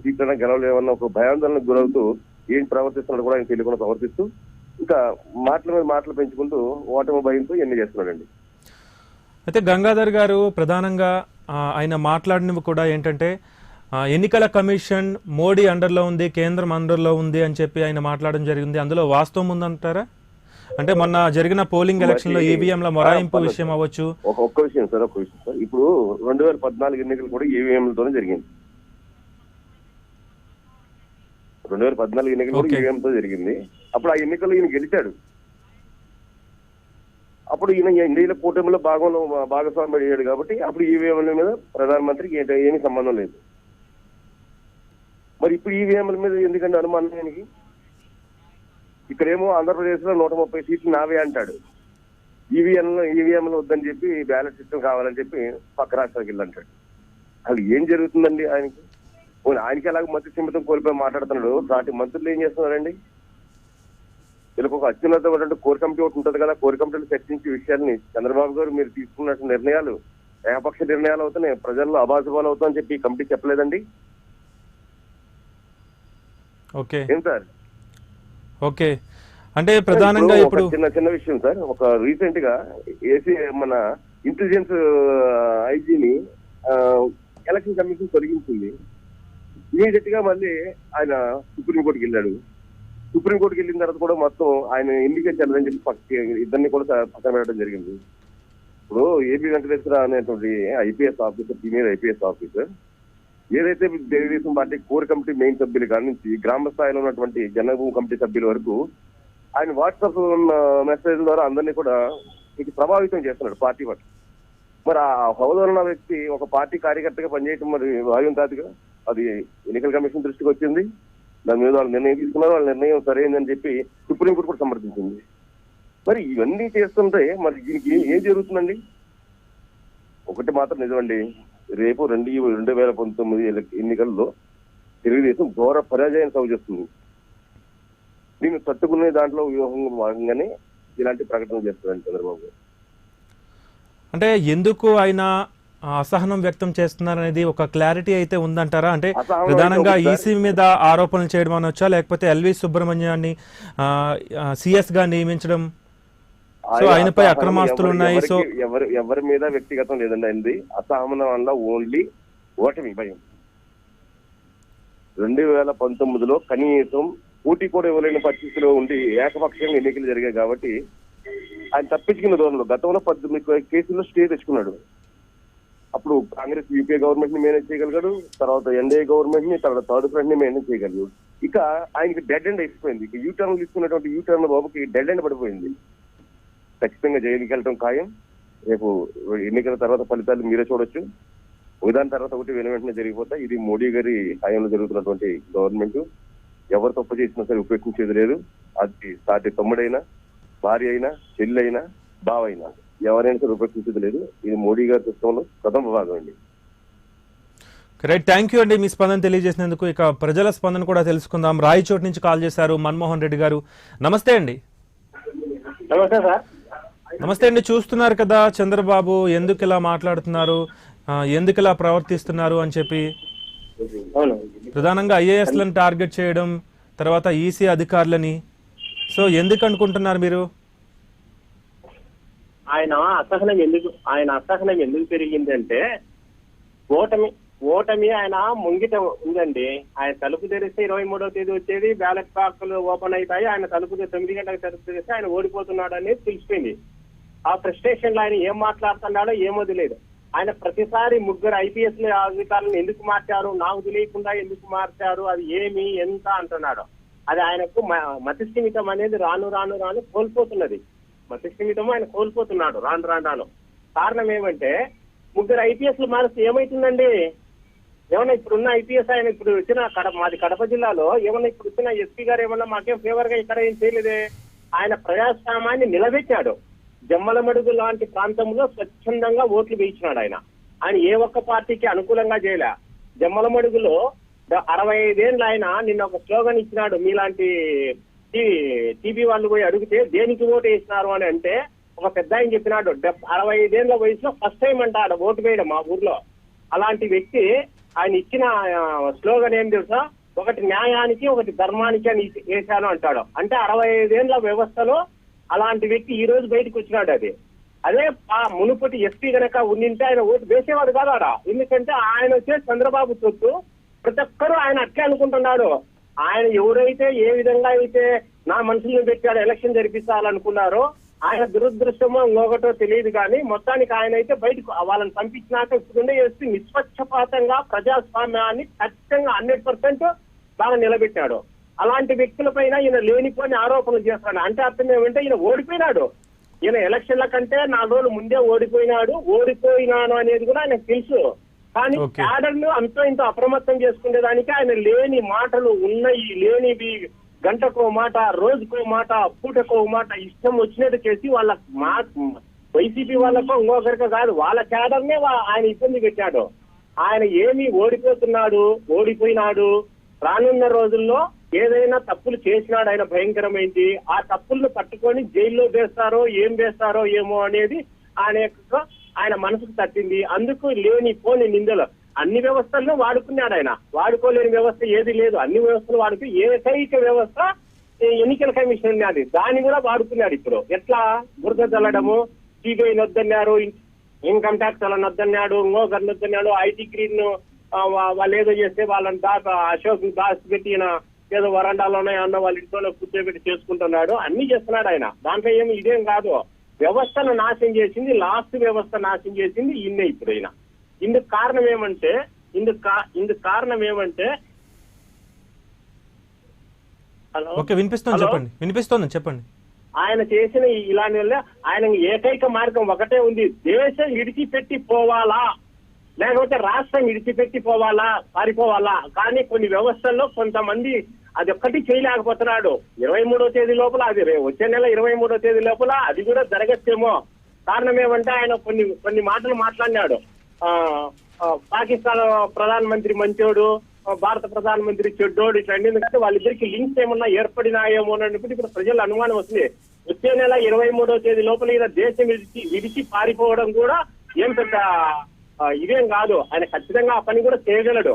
సీట్లైనా గెలవలేమన్న ఒక భయాందోళనకు గురవుతూ ఏం ప్రవర్తిస్తున్నాడు కూడా ఆయన తెలియకుండా ప్రవర్తిస్తూ ఇంకా మాటల మీద మాటలు పెంచుకుంటూ ఓటమి భయంతో ఎన్ని చేస్తున్నాడండి. అయితే గంగాధర్ గారు ప్రధానంగా ఆయన మాట్లాడినవి కూడా ఏంటంటే ఎన్నికల కమిషన్ మోడీ అండర్లో ఉంది, కేంద్రం అండర్లో ఉంది అని చెప్పి ఆయన మాట్లాడడం జరిగింది. అందులో వాస్తవం ఉందంటారా? అంటే మొన్న జరిగిన పోలింగ్ ఎలక్షన్ లో ఈవీఎంల మొరాయింపు విషయం అవ్వచ్చు. ఒక్క విషయం సార్. ఇప్పుడు 2014 ఎన్నికలు కూడా ఈవీఎంలతోనే జరిగింది. 2014 ఎన్నికలు కూడా ఈవీఎంతో జరిగింది. అప్పుడు ఆ ఎన్నికల్లో ఈయన గెలిచాడు. అప్పుడు ఈయన ఇండియాలో కూటమిలో భాగస్వామ్యం అయ్యాడు కాబట్టి అప్పుడు ఈవీఎంల మీద ప్రధానమంత్రికి ఏమీ సంబంధం లేదు. మరి ఇప్పుడు ఈవీఎంల మీద ఎందుకంటే అనుమానం ఆయనకి? ఇక్కడేమో ఆంధ్రప్రదేశ్ లో 130 సీట్లు నావే అంటాడు. ఈవీఎంలు వద్దని చెప్పి బ్యాలెట్ సిస్టమ్ కావాలని చెప్పి పక్క రాష్ట్రాలకు వెళ్ళంటాడు. అసలు ఏం జరుగుతుందండి ఆయనకి? ఆయనకి ఎలాగ మధ్య సిమితం కోల్పోయి మాట్లాడుతున్నాడు. సాటి మంత్రులు ఏం చేస్తున్నారండి? వీళ్ళకి ఒక అత్యున్నతమైనటువంటి కోర్ కమిటీ ఒకటి ఉంటుంది కదా. కోర్ కమిటీలు చర్చించే విషయాన్ని చంద్రబాబు గారు మీరు తీసుకున్నట్టు నిర్ణయాలు ఏకపక్ష నిర్ణయాలు అవుతున్నాయి, ప్రజల్లో అభాసుభాలు అవుతాయని చెప్పి కమిటీ చెప్పలేదండి. ఓకే ఏం సార్? ఓకే, అంటే ప్రధానంగా ఇప్పుడు చిన్న విషయం సార్. ఒక రీసెంట్ గా మన ఇంటెలిజెన్స్ ఐజీని ఎలక్షన్ కమిషన్ తొలగించింది. ఇమీడియట్ గా మళ్ళీ ఆయన సుప్రీంకోర్టుకి వెళ్ళాడు. సుప్రీంకోర్టుకి వెళ్ళిన తర్వాత కూడా మొత్తం ఆయన ఎన్నిక చెల్లదని చెప్పి ఇద్దరిని కూడా పక్కన పెట్టడం జరిగింది. ఇప్పుడు ఏపీ వెంకటేశ్వర అనేటువంటి IPS officer, senior IPS officer ఏదైతే Telugu Desam party core committee main సభ్యులు కాడి నుంచి గ్రామ స్థాయిలో ఉన్నటువంటి జనభూమి కమిటీ సభ్యుల వరకు ఆయన వాట్సాప్ మెసేజ్ ద్వారా అందరినీ కూడా ప్రభావితం చేస్తున్నాడు పార్టీ పట్ల. మరి ఆ హోదాలో ఉన్న వ్యక్తి ఒక పార్టీ కార్యకర్తగా పనిచేయటం మరి భావ్యం కాదుగా. అది ఎన్నికల కమిషన్ దృష్టికి వచ్చింది. దాని మీద వాళ్ళు నిర్ణయం తీసుకున్నారు. వాళ్ళ నిర్ణయం సరైందని చెప్పి సుప్రీంకోర్టు కూడా సమర్థించింది. మరి ఇవన్నీ చేస్తుంటే మరి దీనికి ఏం జరుగుతుందండి? ఒకటి మాత్రం నిజమండి, రేపు 2019 ఎన్నికల్లో తెలుగుదేశం ఘోర పరాజయం సౌచేస్తుంది. దీన్ని తట్టుకునే దాంట్లో వ్యూహంగా భాగంగానే ఇలాంటి ప్రకటన చేస్తారండి చంద్రబాబు గారు. అంటే ఎందుకు ఆయన అసహనం వ్యక్తం చేస్తున్నారనేది ఒక క్లారిటీ అయితే ఉందంటారా? అంటే ప్రధానంగా ఈసీ మీద ఆరోపణలు చేయడం అనొచ్చా, లేకపోతే ఎల్వి సుబ్రహ్మణ్యాన్ని సిఎస్ గా నియమించడం, సో ఆయనపై అక్రమాస్తులు ఉన్నాయి. సో ఎవరి మీద వ్యక్తిగతం లేదండి అయింది. అసహనం వల్ల ఓన్లీ ఓటమి భయం. 2019లో కనీసం పోటీ కూడా ఇవ్వలేని పరిస్థితిలో ఉండి ఏకపక్షంగా ఎన్నికలు జరిగాయి కాబట్టి ఆయన తప్పించుకున్న దూరంలో గతంలో 18 కేసుల్లో స్టే తెచ్చుకున్నాడు. అప్పుడు కాంగ్రెస్ యూపీఏ గవర్నమెంట్ ని మేనేజ్ చేయగలిగాడు, తర్వాత ఎన్డీఏ గవర్నమెంట్ ని, తర్వాత థర్డ్ ఫ్రంట్ ని మేనేజ్ చేయగలిగాడు. ఇక ఆయనకి డెడ్ ఎండ్ అయిపోయింది. ఇక యూటర్న్ తీసుకున్నటువంటి యూటర్న్ బాబుకి డెడ్ ఎండ్ పడిపోయింది. ఖచ్చితంగా జైలుకి వెళ్ళడం ఖాయం. రేపు ఎన్నికల తర్వాత ఫలితాలు మీరే చూడొచ్చు. ఒకదాని తర్వాత ఒకటి వెంటనే జరిగిపోతాయి. ఇది మోడీ గారి హయాంలో జరుగుతున్నటువంటి గవర్నమెంట్. ఎవరు తప్పు చేసినా సరే ఉపేక్షించేది లేదు. అది సాటి తమ్ముడైనా, భార్య అయినా, చెల్లి అయినా, బావ అయినా ఎవరైనా సరే ఉపేక్షించేది లేదు. ఇది మోడీ గారి సిస్టంలో ప్రథమ భాగం అండి. రైట్, థ్యాంక్ యూ అండి మీ స్పందన తెలియజేసినందుకు. ఇక ప్రజల స్పందన కూడా తెలుసుకుందాం. రాయచోటి నుంచి కాల్ చేశారు మన్మోహన్ రెడ్డి గారు. నమస్తే అండి. నమస్తే సార్. నమస్తే అండి. చూస్తున్నారు కదా చంద్రబాబు ఎందుకు ఇలా మాట్లాడుతున్నారు, ఎందుకు ఇలా ప్రవర్తిస్తున్నారు అని చెప్పి. అవును. ప్రధానంగా ఐఏఎస్లను టార్గెట్ చేయడం, తర్వాత ఈసీ అధికారులని. సో ఎందుకు అనుకుంటున్నారు మీరు? ఆయన అసహనం ఎందుకు పెరిగిందంటే ఓటమి ఆయన ముంగిట ఉందండి. ఆయన తలుపు తెరిస్తే 23వ తేదీ వచ్చేది, బ్యాలెట్ బాక్సులు ఓపెన్ అవుతాయి, ఆయన తలుపు 9 గంటలకు తలుపు తెరిస్తే ఆయన ఓడిపోతున్నాడు అనేది తెలిసిపోయింది. ఆ ఫ్రస్ట్రేషన్ లో ఆయన ఏం మాట్లాడుతున్నాడో ఏమో తెలియదు. ఆయన ప్రతిసారి 3 IPS అధికారులను ఎందుకు మార్చారు, నాకు తెలియకుండా ఎందుకు మార్చారు, అది ఏమి ఎంత అంటున్నాడు. అది ఆయనకు మతిస్థిమితం అనేది రాను కోల్పోతున్నది. మతిస్థిమితము ఆయన కోల్పోతున్నాడు రాను. కారణం ఏమంటే 3 IPS మారిస్తే ఏమైతుందండి? ఏమన్నా ఇప్పుడున్న IPS ఆయన ఇప్పుడు వచ్చిన మాది కడప జిల్లాలో ఏమన్నా ఇప్పుడు వచ్చిన SP గారు ఏమన్నా మాకేం ఫేవర్ గా ఇక్కడ ఏం చేయలేదే. ఆయన ప్రజాస్వామ్యాన్ని నిలబెట్టాడు. జమ్మలమడుగు లాంటి ప్రాంతంలో స్వచ్ఛందంగా ఓట్లు వేయించినాడు ఆయన ఏ ఒక్క పార్టీకి అనుకూలంగా చేయలే. జమ్మలమడుగులో 65 ఏళ్ళు ఆయన నిన్న ఒక స్లోగన్ ఇచ్చినాడు. మీలాంటి టీవీ వాళ్ళు పోయి అడిగితే దేనికి ఓటు వేసినారు అని అంటే ఒక పెద్ద ఆయన చెప్పినాడు, 65 ఏళ్ల వయసులో ఫస్ట్ టైం అంటాడు ఓటు వేయడం మా ఊర్లో. అలాంటి వ్యక్తి ఆయన ఇచ్చిన స్లోగన్ ఏం తెలుసా, ఒకటి న్యాయానికి ఒకటి ధర్మానికి అని వేశాను అంటాడు. అంటే 65 ఏళ్ల వ్యవస్థలో అలాంటి వ్యక్తి ఈ రోజు బయటకు వచ్చినాడు. అదే మునుపటి SP గనక ఉండింటే ఆయన ఓటు వేసేవాడు కాదాడా. ఎందుకంటే ఆయన వచ్చే చంద్రబాబు సొత్తు, ప్రతి ఒక్కరూ ఆయన అట్లే అనుకుంటున్నాడు. ఆయన ఎవరైతే ఏ విధంగా అయితే నా మనుషులను పెట్టాడు ఎలక్షన్ జరిపించాలనుకున్నారో, ఆయన దురదృష్టమో ఇంకొకటో తెలియదు కానీ మొత్తానికి ఆయన అయితే బయటకు వాళ్ళని పంపించినాక ఇప్పుడుండే SP నిష్పక్షపాతంగా ప్రజాస్వామ్యాన్ని ఖచ్చితంగా 100% బాగా నిలబెట్టాడు. అలాంటి వ్యక్తుల పైన ఈయన లేనిపోని ఆరోపణలు చేస్తాడు. అంటే అర్థం ఏమంటే ఈయన ఓడిపోయినాడు. ఈయన ఎలక్షన్ల కంటే 4 రోజులు ముందే ఓడిపోయినాను అనేది కూడా ఆయనకు తెలుసు. కానీ క్యాడర్ను అంతో ఇంతో అప్రమత్తం చేసుకునేదానికి ఆయన లేని మాటలు ఉన్నాయి. లేనివి గంటకో మాట, రోజుకో మాట, పూటకో మాట ఇష్టం వచ్చినట్టు చేసి వాళ్ళ వైసీపీ వాళ్ళకో ఇంకొకరికో కాదు, వాళ్ళ క్యాడర్నే ఆయన ఇబ్బంది పెట్టాడు. ఆయన ఏమి ఓడిపోయినాడు. రానున్న రోజుల్లో ఏదైనా తప్పులు చేసినాడు ఆయన భయంకరమైంది. ఆ తప్పులను పట్టుకొని జైల్లో వేస్తారో ఏమో అనేది ఆయన మనసుకు తట్టింది. అందుకు లేనిపోని నిందలు అన్ని వ్యవస్థలను వాడుకున్నాడు ఆయన. వాడుకోలేని వ్యవస్థ ఏది లేదు. అన్ని వ్యవస్థలు వాడుతూ ఏకైక వ్యవస్థ ఎన్నికల కమిషన్ ఉన్నది, దాన్ని కూడా వాడుకున్నాడు. ఇప్పుడు ఎట్లా బురద చల్లడము, సిబిఐ నొద్దన్నారు, ఇన్కమ్ ట్యాక్స్ వాళ్ళని నొద్దన్నాడు, ఇంకొకరిని నొద్దన్నాడు, IT గ్రీన్ వాళ్ళు ఏదో చేస్తే వాళ్ళని అశోక్ పెట్టి ఏదో వరండాలోనే అన్న వాళ్ళ ఇంట్లోనే కూర్చోబెట్టి చేసుకుంటున్నాడు. అన్ని చేస్తున్నాడు ఆయన. దాంట్లో ఏమి ఇదేం కాదు. వ్యవస్థను నాశనం చేసింది, లాస్ట్ వ్యవస్థ నాశనం చేసింది ఈయనే ఇప్పుడు ఆయన. ఇందుకు కారణం ఏమంటే వినిపిస్తోంది చెప్పండి. ఆయన చేసిన ఇలాంటి వల్ల ఆయన ఏకైక మార్గం ఒకటే ఉంది, దేశం విడిచిపెట్టి పోవాలా, లేకపోతే రాష్ట్రం విడిచిపెట్టి పారిపోవాలా. కానీ కొన్ని వ్యవస్థల్లో కొంతమంది అది ఒక్కటి చేయలేకపోతున్నాడు. 23వ తేదీ లోపల, అది వచ్చే నెల 23వ తేదీ లోపల అది కూడా జరగచ్చేమో. కారణం ఏమంటే ఆయన కొన్ని మాటలు మాట్లాడినాడు. పాకిస్తాన్ ప్రధానమంత్రి మంచోడు, భారత ప్రధానమంత్రి చెడ్డోడు, ఇట్లా ఎందుకంటే వాళ్ళిద్దరికి లింక్స్ ఏమన్నా ఏర్పడినాయేమో అన్నప్పుడు ఇప్పుడు ప్రజల అనుమానం వస్తుంది. వచ్చే నెల 23వ తేదీ లోపల ఈయన దేశం విడిచి పారిపోవడం కూడా ఏం పెద్ద ఇదేం కాదు. ఆయన ఖచ్చితంగా ఆ పని కూడా చేయగలడు.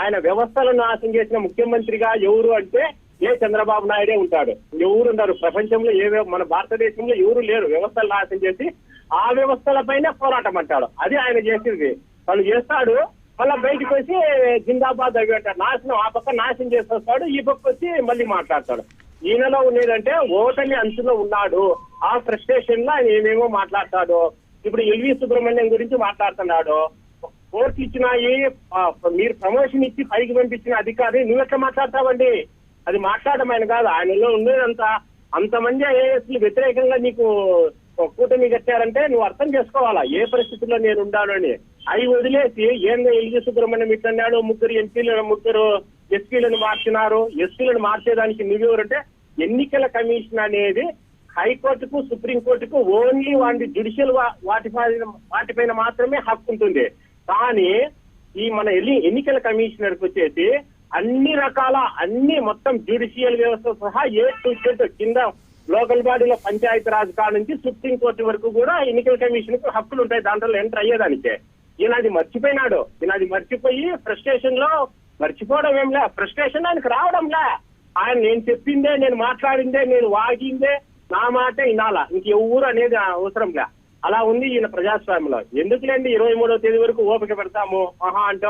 ఆయన వ్యవస్థలను నాశనం చేసిన ముఖ్యమంత్రిగా ఎవరు అంటే చంద్రబాబు నాయుడే ఉంటాడు. ఎవరున్నారు ప్రపంచంలో? మన భారతదేశంలో ఎవరు లేరు వ్యవస్థలు నాశనం చేసి ఆ వ్యవస్థలపైన పోరాటం అంటాడు. అది ఆయన చేసేది. వాళ్ళు చేస్తాడు, మళ్ళీ బయటకు వచ్చి జిందాబాద్ అవి అంటాడు. నాశనం ఆ పక్క నాశనం చేసేస్తాడు, ఈ పక్క వచ్చి మళ్ళీ మాట్లాడతాడు. ఈయనలో ఉండేదంటే ఓటమి అంచులో ఉన్నాడు. ఆ ఫ్రస్ట్రేషన్ లో ఆయన ఏమేమో మాట్లాడతాడు. ఇప్పుడు LV సుబ్రహ్మణ్యం గురించి మాట్లాడుతున్నాడు. కోర్టులు ఇచ్చినాయి, మీరు ప్రమోషన్ ఇచ్చి పైకి పంపించిన అధికారి నువ్వెట్లా మాట్లాడతావండి? అది మాట్లాడడం ఆయన కాదు. ఆయనలో ఉండేదంతా అంతమంది IASలు వ్యతిరేకంగా నీకు కూటమి కట్టారంటే నువ్వు అర్థం చేసుకోవాలా ఏ పరిస్థితుల్లో నేను ఉండాను అని. అవి వదిలేసి ఏందో LV సుబ్రహ్మణ్యం ఇట్లన్నాడు, 3 SPలను మార్చినారు. SPలను మార్చేదానికి నువ్వెవరంటే ఎన్నికల కమిషన్ అనేది హైకోర్టుకు, సుప్రీంకోర్టుకు ఓన్లీ వాటి జ్యుడిషియల్ వాటిపైన మాత్రమే హక్కు ఉంటుంది. కానీ ఈ మన ఎన్నికల కమిషనర్ కు వచ్చేసి అన్ని మొత్తం జ్యుడిషియల్ వ్యవస్థ సహా A to Z కింద లోకల్ బాడీలో పంచాయతీ రాజ్ కాడ నుంచి సుప్రీంకోర్టు వరకు కూడా ఎన్నికల కమిషన్ కు హక్కులు ఉంటాయి దాంట్లో ఎంటర్ అయ్యేదానికే. ఈయన అది మర్చిపోయినాడు. ఈయన అది మర్చిపోయి ఫ్రస్ట్రేషన్ లో మర్చిపోవడం ఏంలే, ఫ్రస్ట్రేషన్ ఆయనకు రావడంలే. ఆయన నేను చెప్పిందే, నేను మాట్లాడిందే, నేను వాగిందే, నా మాట వినాలా, ఇంకెవరు అనేది అవసరంలే. అలా ఉంది ఈయన ప్రజాస్వామ్యంలో. ఎందుకులేండి 23వ తేదీ వరకు ఓపిక పెడతాము, అంటే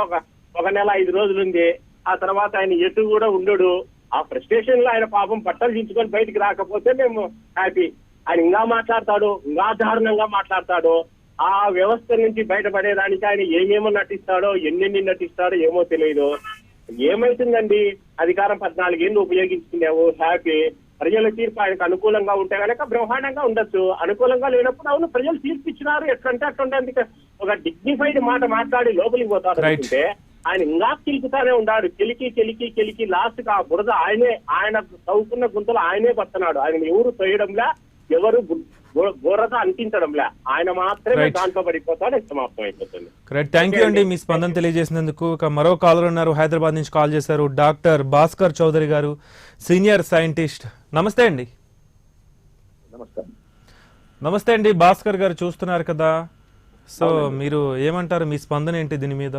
ఒక నెల 5 రోజులు ఉంది. ఆ తర్వాత ఆయన ఎటు కూడా ఉండడు. ఆ ఫ్రస్ట్రేషన్ లో ఆయన పాపం పట్టలు దించుకొని బయటికి రాకపోతే మేము హ్యాపీ. ఆయన ఇంకా మాట్లాడతాడు, ఇంకా దారుణంగా మాట్లాడతాడు. ఆ వ్యవస్థ నుంచి బయటపడేదానికి ఆయన ఏమేమో నటిస్తాడో, ఎన్నెన్ని నటిస్తాడో ఏమో తెలియదు. ఏమైతుందండి, అధికారం 14 ఏళ్ళు ఉపయోగించుకున్నావు, హ్యాపీ. ప్రజల తీర్పు ఆయనకు అనుకూలంగా ఉంటే కనుక బ్రహ్మాండంగా ఉండొచ్చు. అనుకూలంగా లేనప్పుడు అవును ప్రజలు తీర్పు ఇచ్చినారు, ఎట్లంటే అట్లా ఒక డిగ్నిఫైడ్ మాట మాట్లాడి లోపలికి పోతాడు అనుకుంటే ఆయన ఇంకా కిలుకుతానే ఉన్నాడు. కెలికి లాస్ట్ కి ఆ బురద ఆయన తవ్వుకున్న గుంతలు ఆయనే పడుతున్నాడు. ఆయన ఎవరు తొయ్యడంలా, ఎవరు బురద అంటించడంలా, ఆయన మాత్రమే దాంట్లో పడిపోతాడు, సమాప్తం అయిపోతుంది. థ్యాంక్ యూ అండి మీ స్పందన తెలియజేసినందుకు. మరో కాలర్ ఉన్నారు, హైదరాబాద్ నుంచి కాల్ చేశారు, డాక్టర్ భాస్కర్ చౌదరి గారు, సీనియర్ సైంటిస్ట్. నమస్తే అండి. నమస్తే అండి భాస్కర్ గారు, చూస్తున్నారు కదా, సో మీరు ఏమంటారు, మీ స్పందన ఏంటి దీని మీద?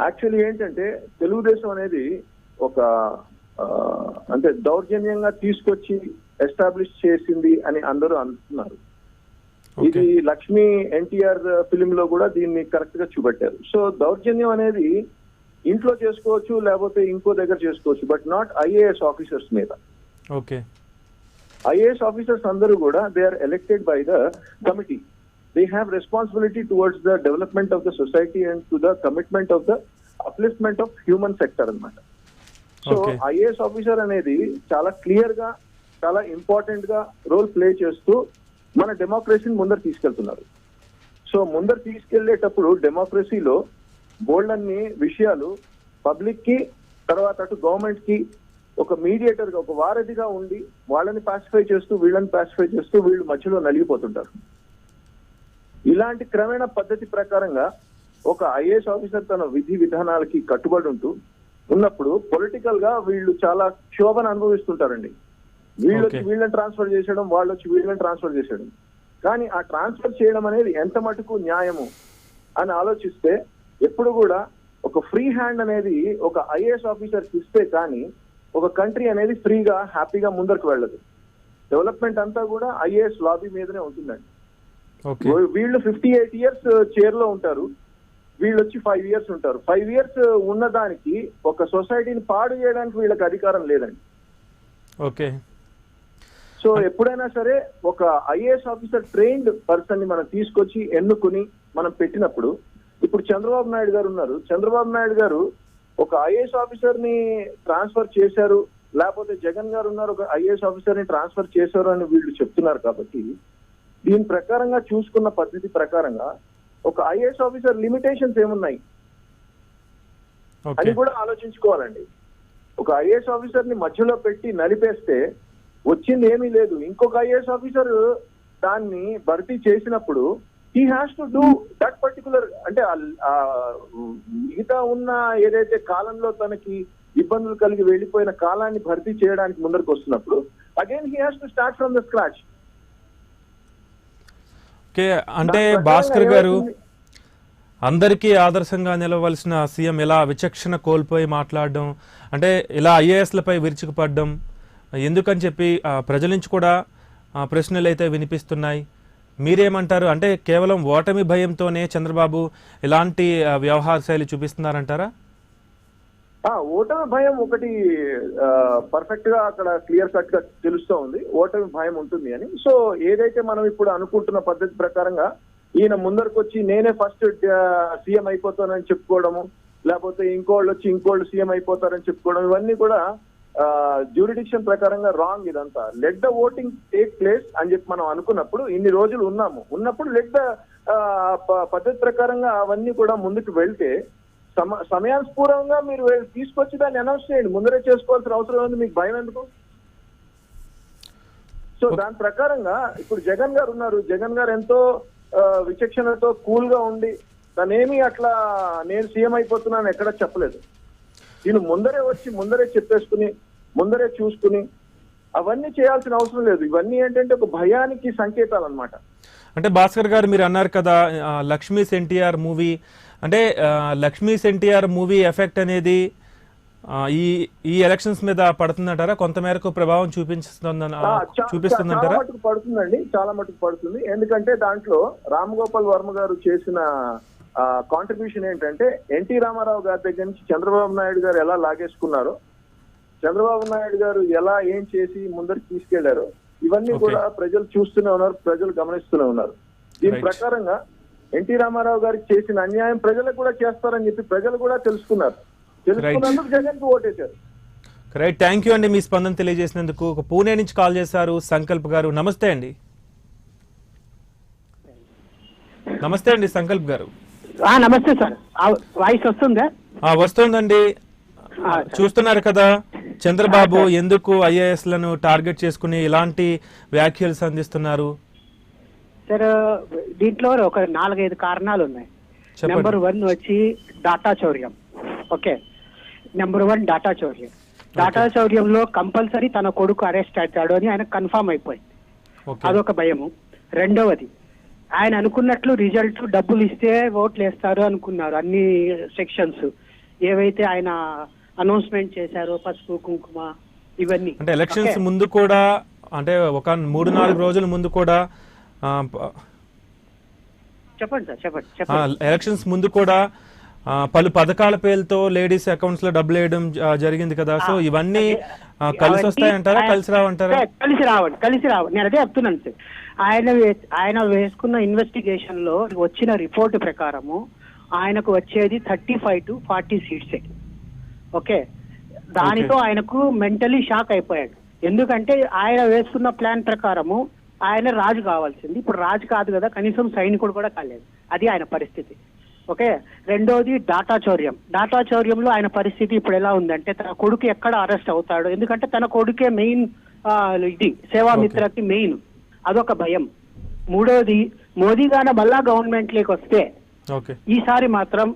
యాక్చువల్లీ ఏంటంటే తెలుగుదేశం అనేది ఒక అంటే దౌర్జన్యంగా తీసుకొచ్చి ఎస్టాబ్లిష్ చేసింది అని అందరూ అంటున్నారు. ఇది లక్ష్మీ ఎన్టీఆర్ ఫిలిం లో కూడా దీన్ని కరెక్ట్ గా చూపెట్టారు. సో దౌర్జన్యం అనేది ఇంట్లో చేసుకోవచ్చు, లేకపోతే ఇంకో దగ్గర చేసుకోవచ్చు, బట్ నాట్ ఐఏఎస్ ఆఫీసర్స్ మీద. ఓకే, ఐఏఎస్ ఆఫీసర్స్ అందరూ కూడా they are elected by the committee. They have responsibility towards the development of the society and to the commitment of the upliftment of human sector అన్నమాట. So IAS officer అనేది చాలా clear గా, చాలా important గా role play చేస్తూ మన డెమోక్రసీని ముందర తీసుకెళ్తున్నారు. సో ముందర తీసుకెళ్లేటప్పుడు డెమోక్రసీలో బోల్డ్ అన్ని విషయాలు పబ్లిక్ కి, తర్వాత అటు గవర్నమెంట్ కి ఒక మీడియేటర్ గా, ఒక వారధిగా ఉండి వాళ్ళని పాసిఫై చేస్తూ, వీళ్ళని పాసిఫై చేస్తూ వీళ్ళు మధ్యలో నలిగిపోతుంటారు. ఇలాంటి క్రమేణ పద్ధతి ప్రకారంగా ఒక ఐఏఎస్ ఆఫీసర్ తన విధి విధానాలకి కట్టుబడి ఉంటూ ఉన్నప్పుడు పొలిటికల్ గా వీళ్ళు చాలా క్షోభను అనుభవిస్తుంటారండి. వీళ్ళు వచ్చి వీళ్ళని ట్రాన్స్ఫర్ చేసేయడం, వాళ్ళు వచ్చి వీళ్ళని ట్రాన్స్ఫర్ చేసేయడం. కానీ ఆ ట్రాన్స్ఫర్ చేయడం అనేది ఎంత మటుకు న్యాయము అని ఆలోచిస్తే ఎప్పుడు కూడా ఒక ఫ్రీ హ్యాండ్ అనేది ఒక ఐఏఎస్ ఆఫీసర్కి ఇస్తే కానీ ఒక కంట్రీ అనేది ఫ్రీగా, హ్యాపీగా ముందరకు వెళ్ళదు. డెవలప్మెంట్ అంతా కూడా ఐఏఎస్ లాబీ మీదనే ఉంటుందండి. వీళ్ళు 58 years చైర్ లో ఉంటారు, వీళ్ళు వచ్చి 5 years ఉంటారు. 5 years ఉన్నదానికి ఒక సొసైటీని పాడు చేయడానికి వీళ్ళకి అధికారం లేదండి. ఓకే, సో ఎప్పుడైనా సరే ఒక ఐఏఎస్ ఆఫీసర్ ట్రైన్డ్ పర్సన్ ని మనం తీసుకొచ్చి ఎన్నుకుని మనం పెట్టినప్పుడు, ఇప్పుడు చంద్రబాబు నాయుడు గారు ఉన్నారు, చంద్రబాబు నాయుడు గారు ఒక ఐఏఎస్ ఆఫీసర్ ని ట్రాన్స్ఫర్ చేశారు, లేకపోతే జగన్ గారు ఉన్నారు ఒక ఐఏఎస్ ఆఫీసర్ ని ట్రాన్స్ఫర్ చేశారు అని వీళ్ళు చెప్తున్నారు. కాబట్టి దీని ప్రకారంగా చూసుకున్న పద్ధతి ప్రకారంగా ఒక ఐఏఎస్ ఆఫీసర్ లిమిటేషన్స్ ఏమున్నాయి అని కూడా ఆలోచించుకోవాలండి. ఒక ఐఏఎస్ ఆఫీసర్ ని మధ్యలో పెట్టి నలిపేస్తే వచ్చింది ఏమీ లేదు. ఇంకొక ఐఏఎస్ ఆఫీసర్ దాన్ని భర్తీ చేసినప్పుడు he has to do that particular, అంటే మిగతా ఉన్న ఏదైతే కాలంలో తనకి ఇబ్బందులు కలిగి వెళ్ళిపోయిన కాలాన్ని భర్తీ చేయడానికి ముందరకు వస్తున్నప్పుడు again he has to start from the scratch. Okay, అంటే భాస్కర్ గారు, అందరికీ ఆదర్శంగా నిలవలసిన సీఎం ఇలా విచక్షణ కోల్పోయి మాట్లాడడం, అంటే ఇలా ఐఏఎస్లపై విరుచుకుపడడం ఎందుకని చెప్పి ప్రజల నుంచి కూడా ప్రశ్నలు అయితే వినిపిస్తున్నాయి. మీరేమంటారు? అంటే కేవలం ఓటమి భయంతోనే చంద్రబాబు ఇలాంటి వ్యవహార శైలి చూపిస్తున్నారంటారా? ఓటమి భయం ఒకటి పర్ఫెక్ట్ గా అక్కడ క్లియర్ కట్ గా తెలుస్తూ ఉంది, ఓటమి భయం ఉంటుంది అని. సో ఏదైతే మనం ఇప్పుడు అనుకుంటున్న పద్ధతి ప్రకారంగా ఈయన ముందరకు వచ్చి నేనే ఫస్ట్ సీఎం అయిపోతానని చెప్పుకోవడము, లేకపోతే ఇంకోళ్ళు వచ్చి ఇంకోళ్ళు సీఎం అయిపోతారని చెప్పుకోవడం, ఇవన్నీ కూడా జ్యూరిడిక్షన్ ప్రకారంగా రాంగ్. ఇదంతా let the voting take place అని చెప్పి మనం అనుకున్నప్పుడు, ఇన్ని రోజులు ఉన్నప్పుడు లెట్ ద పద్ధతి ప్రకారంగా అవన్నీ కూడా ముందుకు వెళ్తే సమయానుస్ఫూరంగా మీరు తీసుకొచ్చి దాన్ని అనౌన్స్ చేయండి. ముందరే చేసుకోవాల్సిన అవసరం ఉంది, మీకు భయం ఎందుకు? సో దాని ప్రకారంగా ఇప్పుడు జగన్ గారు ఉన్నారు, జగన్ గారు ఎంతో విచక్షణతో కూల్ గా ఉండి తనేమి అట్లా నేను సీఎం అయిపోతున్నాను ఎక్కడ చెప్పలేదు. ఈయన ముందరే వచ్చి ముందరే చెప్పేసుకుని ముందరే చూసుకుని అవన్నీ చేయాల్సిన అవసరం లేదు. ఇవన్నీ ఏంటంటే ఒక భయానికి సంకేతాలు అన్నమాట. అంటే భాస్కర్ గారు మీరు అన్నారు కదా లక్ష్మీస్ ఎన్టీఆర్ మూవీ అంటే లక్ష్మీస్ ఎన్టీఆర్ మూవీ ఎఫెక్ట్ అనేది ఈ ఎలక్షన్స్ మీద పడుతుందంటారా? కొంత మేరకు ప్రభావం చూపిస్తుందంటారా? మటుకు పడుతుందండి, చాలా మటుకు పడుతుంది. ఎందుకంటే దాంట్లో రామ్ గోపాల్ వర్మ గారు చేసిన కాంట్రిబ్యూషన్ ఏంటంటే ఎన్టీ రామారావు గారి దగ్గర నుంచి చంద్రబాబు నాయుడు గారు ఎలా లాగేసుకున్నారో, చంద్రబాబు నాయుడు గారు ఎలా ఏం చేసి ముందరికి తీసుకెళ్లారో ఇవన్నీ కూడా ప్రజలు చూస్తూనే ఉన్నారు, ప్రజలు గమనిస్తూనే ఉన్నారు. దీని ప్రకారంగా ఎన్టీ రామారావు గారికి చేసిన అన్యాయం ప్రజలకు కూడా చేస్తారని చెప్పి ప్రజలు కూడా తెలుసుకున్నారు. తెలుసుకున్నందుకు జగన్ కు ఓటేశారు. రైట్, థ్యాంక్ యూ అండి మీ స్పందన తెలియజేసినందుకు. పూణే నుంచి కాల్ చేశారు సంకల్ప్ గారు. నమస్తే అండి. నమస్తే అండి సంకల్ప్ గారు. నమస్తే సార్, వాయిస్ వస్తుందా? వస్తుందండి. చూస్తున్నారు కదా చంద్రబాబు ఎందుకు ఐఏఎస్ లను టార్గెట్ చేసుకుని ఇలాంటి వ్యాఖ్యలు సంధిస్తున్నారు? సార్ దీంట్లో ఒక 4-5 కారణాలు ఉన్నాయి. నెంబర్ 1 వచ్చి డాటా చౌర్యం. ఓకే, నెంబర్ 1 డాటా చౌర్యం. డాటా చౌర్యంలో కంపల్సరీ తన కొడుకు అరెస్ట్ అవుతాడు అని ఆయన కన్ఫర్మ్ అయిపోయింది. అదొక భయము. రెండవది, ఆయన అనుకున్నట్లు రిజల్ట్ డబ్బులు ఇస్తే ఓట్లు వేస్తారు అనుకున్నారు. అన్ని సెక్షన్స్ ఏవైతే ఆయన అనౌన్స్మెంట్ చేశారో, పసుపు కుంకుమ ఇవన్నీ అంటే ఎలక్షన్స్ ముందు కూడా, అంటే ఒక 3-4 రోజుల ముందు కూడా చెప్పండి సార్, చెప్పండి. ఎలక్షన్స్ ముందు కూడా పలు పథకాల పేరుతో లేడీస్ అకౌంట్స్ లో డబ్బులు వేయడం జరిగింది కదా. సో ఇవన్నీ కలిసి వస్తాయంటారా, కలిసి రావంటారా? కలిసి రావు. నేను అదే చెప్తున్నాను సార్. ఆయన వేసుకున్న ఇన్వెస్టిగేషన్ లో వచ్చిన రిపోర్ట్ ప్రకారము ఆయనకు వచ్చేది 35 to 40 సీట్సే. ఓకే, దానితో ఆయనకు మెంటలీ షాక్ అయిపోయాడు. ఎందుకంటే ఆయన వేసుకున్న ప్లాన్ ప్రకారము ఆయన రాజు కావాల్సింది, ఇప్పుడు రాజు కాదు కదా, కనీసం సైనికుడు కూడా కాలేదు. అది ఆయన పరిస్థితి. ఓకే, రెండోది డాటా చౌర్యం. డాటా చౌర్యంలో ఆయన పరిస్థితి ఇప్పుడు ఎలా ఉందంటే తన కొడుకు ఎక్కడ అరెస్ట్ అవుతాడు, ఎందుకంటే తన కొడుకే మెయిన్ ఇది సేవామిత్రకి మెయిన్, అదొక భయం. మూడోది, మోదీ గాన మళ్ళా గవర్నమెంట్ లోకి వస్తే ఈసారి మాత్రం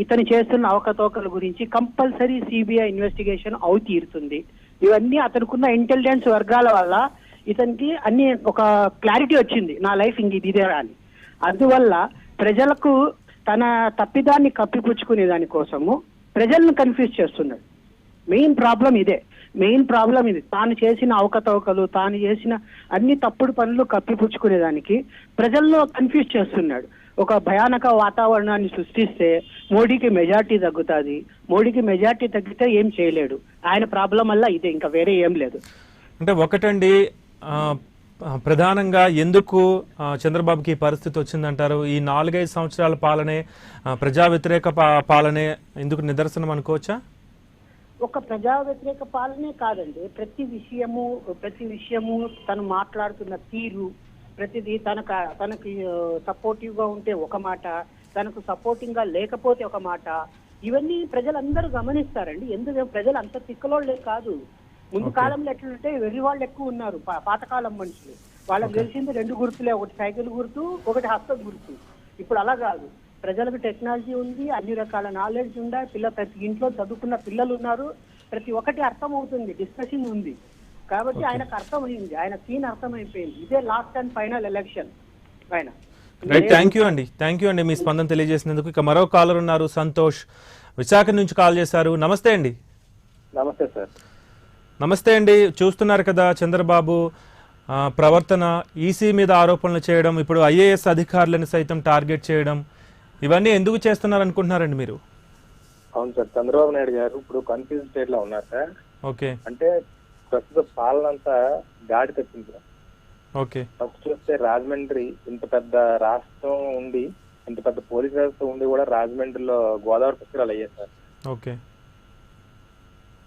ఇతని చేస్తున్న అవకతవకల గురించి కంపల్సరీ సిబిఐ ఇన్వెస్టిగేషన్ అవు తీరుతుంది. ఇవన్నీ అతనుకున్న ఇంటెలిజెన్స్ వర్గాల వల్ల ఇతనికి అన్ని ఒక క్లారిటీ వచ్చింది, నా లైఫ్ ఇంక ఇదే అని. అందువల్ల ప్రజలకు తన తప్పిదాన్ని కప్పిపుచ్చుకునే దానికోసము ప్రజలను కన్ఫ్యూజ్ చేస్తున్నాడు. మెయిన్ ప్రాబ్లం ఇదే. తాను చేసిన అవకతవకలు, తాను చేసిన అన్ని తప్పుడు పనులు కప్పిపుచ్చుకునేదానికి ప్రజల్లో కన్ఫ్యూజ్ చేస్తున్నాడు. ఒక భయానక వాతావరణాన్ని సృష్టిస్తే మోడీకి మెజార్టీ తగ్గుతుంది. మోడీకి మెజార్టీ తగ్గితే ఏం చేయలేడు. ఆయన ప్రాబ్లం వల్ల ఇదే, ఇంకా వేరే ఏం లేదు. అంటే ఒకటండి, ప్రధానంగా ఎందుకు చంద్రబాబుకి ఈ పరిస్థితి వచ్చిందంటారు? ఈ 4-5 సంవత్సరాల పాలనే, ప్రజా వ్యతిరేక పాలనే ఎందుకు నిదర్శనం అనుకోవచ్చా? ఒక ప్రజా వ్యతిరేక పాలనే కాదండి, ప్రతి విషయము తను మాట్లాడుతున్న తీరు, ప్రతిదీ తనకి సపోర్టివ్ గా ఉంటే ఒక మాట, తనకు సపోర్టింగ్ గా లేకపోతే ఒక మాట. ఇవన్నీ ప్రజలందరూ గమనిస్తారండి. ఎందుకు ప్రజలు అంత తిక్కలోళ్ళే కాదు. ముందు కాలంలో ఎట్లంటే వెర్రి వాళ్ళు ఎక్కువ ఉన్నారు, పాతకాలం మనుషులు. వాళ్ళకి తెలిసింది 2 గుర్తులే, ఒకటి సైకిల్ గుర్తు, ఒకటి హస్తం గుర్తు. ఇప్పుడు అలా కాదు. ప్రజలకు టెక్నాలజీ ఉంది, అన్ని రకాల నాలెడ్జ్ ఉంది, ప్రతి ఇంట్లో చదువుకున్న పిల్లలు ఉన్నారు, ప్రతి ఒక్కటి అర్థం అవుతుంది, డిస్కషన్ ఉంది. కాబట్టి ఆయనకు అర్థమైంది, ఆయన సీన్ అర్థమైపోయింది. ఇదే లాస్ట్ అండ్ ఫైనల్ ఎలక్షన్ ఆయన. థ్యాంక్ యూ అండి మీ స్పందన తెలియజేసినందుకు. ఇక మరో కాలర్ ఉన్నారు, సంతోష్ విశాఖ నుంచి కాల్ చేశారు. నమస్తే అండి. నమస్తే సార్. నమస్తే అండి. చూస్తున్నారు కదా చంద్రబాబు ప్రవర్తన, ఈసీ మీద ఆరోపణలు చేయడం, ఇప్పుడు ఐఏఎస్ అధికారులను సైతం టార్గెట్ చేయడం, ఇవన్నీ ఎందుకు చేస్తున్నారు అనుకుంటున్నారండి మీరు? అవును సార్, చంద్రబాబు నాయుడు గారు ఇప్పుడు కన్ఫ్యూజ్ స్టేట్ లో ఉన్నారు సార్. ఓకే, అంటే ప్రస్తుత పాలన అంతా గాడి తప్పింది సార్. ఓకే, ఫస్ట్ చూస్తే రాజమండ్రి ఇంత పెద్ద రాష్ట్రం ఉండి, ఇంత పెద్ద పోలీస్ వ్యవస్థ ఉండి కూడా రాజమండ్రిలో గోదావరి పుష్కరాలు అయ్యాయి సార్. ఓకే,